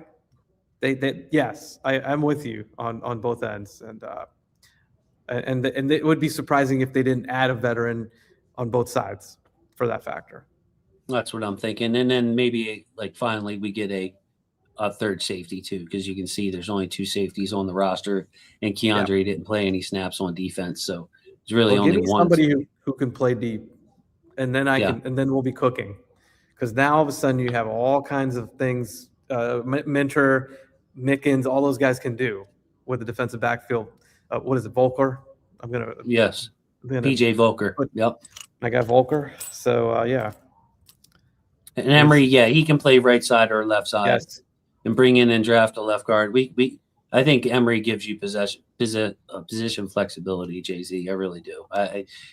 with you on both ends, and it would be surprising if they didn't add a veteran on both sides for that factor. That's what I'm thinking, and then maybe like finally we get a third safety too, because you can see there's only two safeties on the roster, and Keandre didn't play any snaps on defense, so it's really only one. Somebody who can play deep, and then and then we'll be cooking, because now all of a sudden you have all kinds of things. Mentor, Mickens, all those guys can do with the defensive backfield. What is it, Volker? PJ Volker. Yep. I got Volker. So yeah. And Emery, he can play right side or left side. Yes. And bring in and draft a left guard. I think Emery gives you position flexibility, Jay-Z. I really do.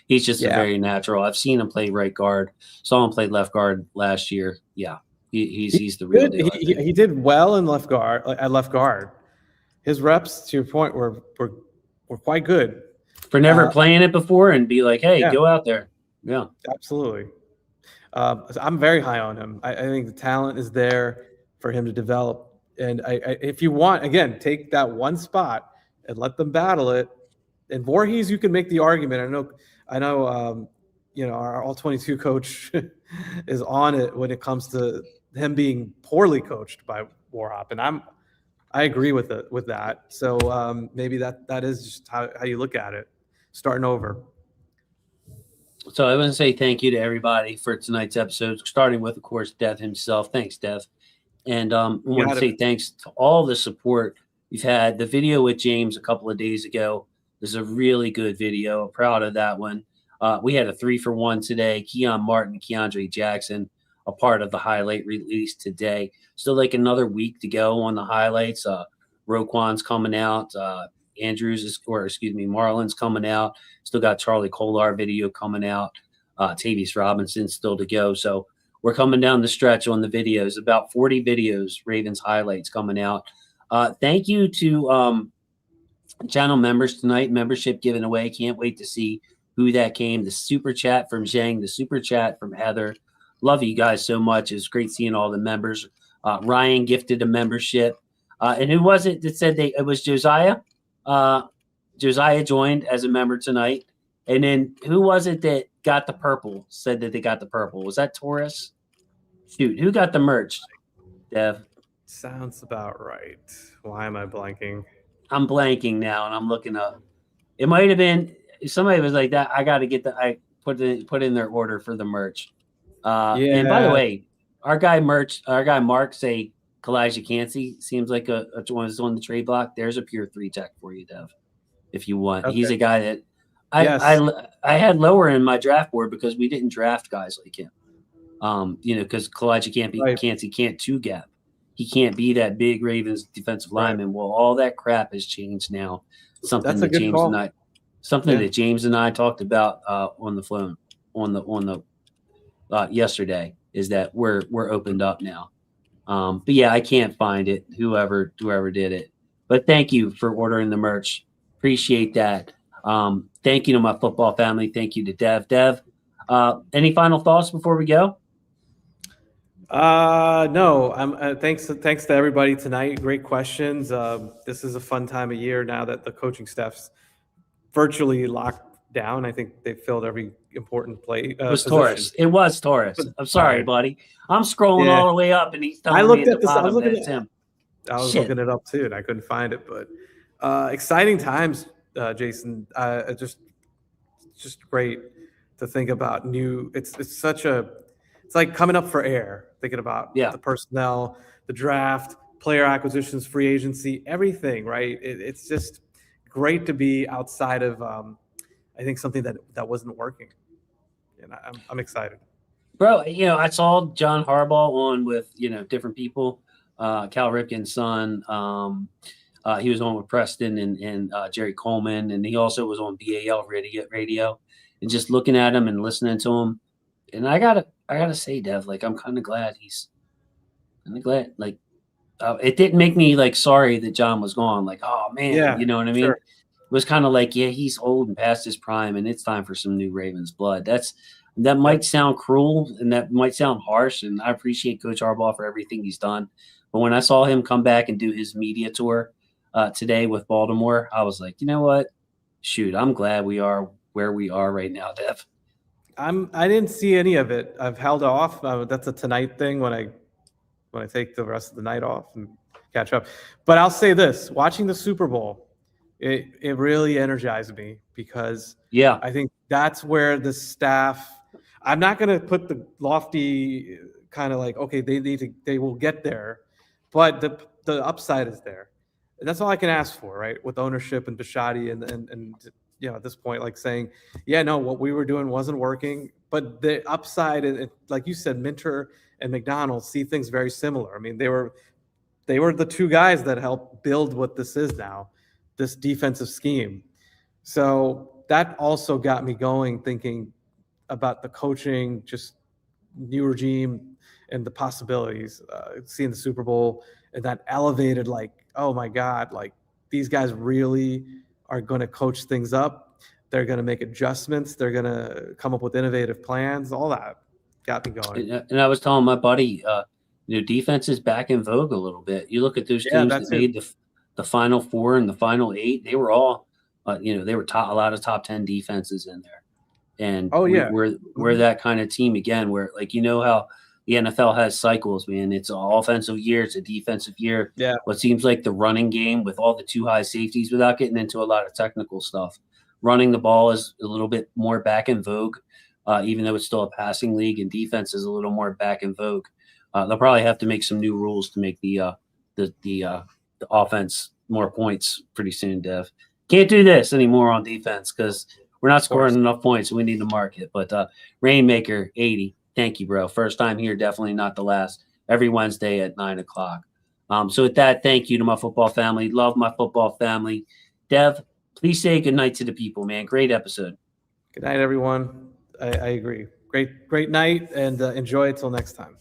He's just a very natural. I've seen him play right guard. Saw him play left guard last year. Yeah. He's the real deal. He did well in left guard. At left guard, his reps, to your point, were quite good for never playing it before and be like, hey, go out there. Yeah, absolutely. I'm very high on him. I think the talent is there for him to develop. And if you want, again, take that one spot and let them battle it. And Voorhees, you can make the argument. I know. Our All-22 coach is on it when it comes to him being poorly coached by Warhop, and I agree with that. So maybe that is just how you look at it, starting over. So I want to say thank you to everybody for tonight's episode, starting with, of course, Dev himself. Thanks, Dev. And I want to say thanks to all the support we've had. The video with James a couple of days ago is a really good video. I'm proud of that one. We had a 3-for-1 today. Keon Martin, Keandre Jackson, a part of the highlight release today. Still like another week to go on the highlights. Roquan's coming out. Marlon's coming out. Still got Charlie Kolar video coming out. Tavius Robinson still to go. So we're coming down the stretch on the videos. About 40 videos, Ravens highlights coming out. Thank you to channel members tonight. Membership given away. Can't wait to see who that came. The super chat from Zhang, the super chat from Heather. Love you guys so much. It's great seeing all the members. Ryan gifted a membership. And who was it that said it was Josiah? Josiah joined as a member tonight. And then who was it that got the purple, said that they got the purple? Was that Taurus? Shoot, who got the merch, Dev? Sounds about right. Why am I blanking? I'm blanking now, and I'm looking up. It might have been somebody was like that. I got to get I put in their order for the merch. And by the way, our guy Mark say Kalijah Cansey seems like a one is on the trade block. There's a pure 3 tech for you, Dev, if you want. Okay. He's a guy that I had lower in my draft board because we didn't draft guys like him. Because Kalijah Cansey can't 2-gap. He can't be that big Ravens defensive lineman. Well, all that crap has changed now. Something that James and I talked about on the phone yesterday is that we're opened up now. But yeah, I can't find it. Whoever did it. But thank you for ordering the merch. Appreciate that. Thank you to my football family. Thank you to Dev. Dev, any final thoughts before we go? No. Thanks to everybody tonight. Great questions. This is a fun time of year now that the coaching staff's virtually locked down. I think they filled every important play. It was Taurus. It was Taurus. I'm sorry, buddy. I'm scrolling all the way up, and he's telling me at the bottom that it's him. I was looking it up too, and I couldn't find it. But exciting times, Jason. Just great to think about new. It's like coming up for air. Thinking about the personnel, the draft, player acquisitions, free agency, everything. Right? It's just great to be outside of. I think something that wasn't working, and I'm excited. Bro, I saw John Harbaugh on with different people. Cal Ripken's son. He was on with Preston and Jerry Coleman, and he also was on BAL radio. And just looking at him and listening to him, and I gotta say, Dev, like I'm kind of glad like it didn't make me like sorry that John was gone. Like, oh man, you know what I mean? Sure. It was kind of like, he's old and past his prime, and it's time for some new Ravens blood. That might sound cruel and that might sound harsh, and I appreciate Coach Harbaugh for everything he's done. But when I saw him come back and do his media tour today with Baltimore, I was like, you know what? Shoot, I'm glad we are where we are right now, Dev. I didn't see any of it. I've held off. That's a tonight thing when I take the rest of the night off and catch up. But I'll say this: watching the Super Bowl, it really energized me because I think that's where the staff. I'm not going to put the lofty kind of like, okay, they will get there, but the upside is there. And that's all I can ask for, right? With ownership and Bisciotti and at this point, like saying, what we were doing wasn't working, but the upside, like you said, Minter and McDonald see things very similar. I mean, they were the 2 guys that helped build what this is now, this defensive scheme. So that also got me going, thinking about the coaching, just new regime and the possibilities, seeing the Super Bowl and that elevated, like, oh my God, like these guys really are going to coach things up. They're going to make adjustments. They're going to come up with innovative plans. All that got me going. And I was telling my buddy, defense is back in vogue a little bit. You look at those teams that made the Final Four and the Final 8. They were all, they were a lot of top 10 defenses in there. And we're that kind of team again, where like how the NFL has cycles, man. It's an offensive year, it's a defensive year. Yeah. What seems like the running game with all the 2 high safeties, without getting into a lot of technical stuff, running the ball is a little bit more back in vogue, even though it's still a passing league, and defense is a little more back in vogue. They'll probably have to make some new rules to make the offense more points pretty soon, Dev. Can't do this anymore on defense because we're not scoring enough points. We need to mark it. But Rainmaker 80. Thank you, bro. First time here, definitely not the last. Every Wednesday at 9:00. So with that, thank you to my football family. Love my football family. Dev, please say good night to the people, man. Great episode. Good night, everyone. I agree. Great night, and enjoy it till next time.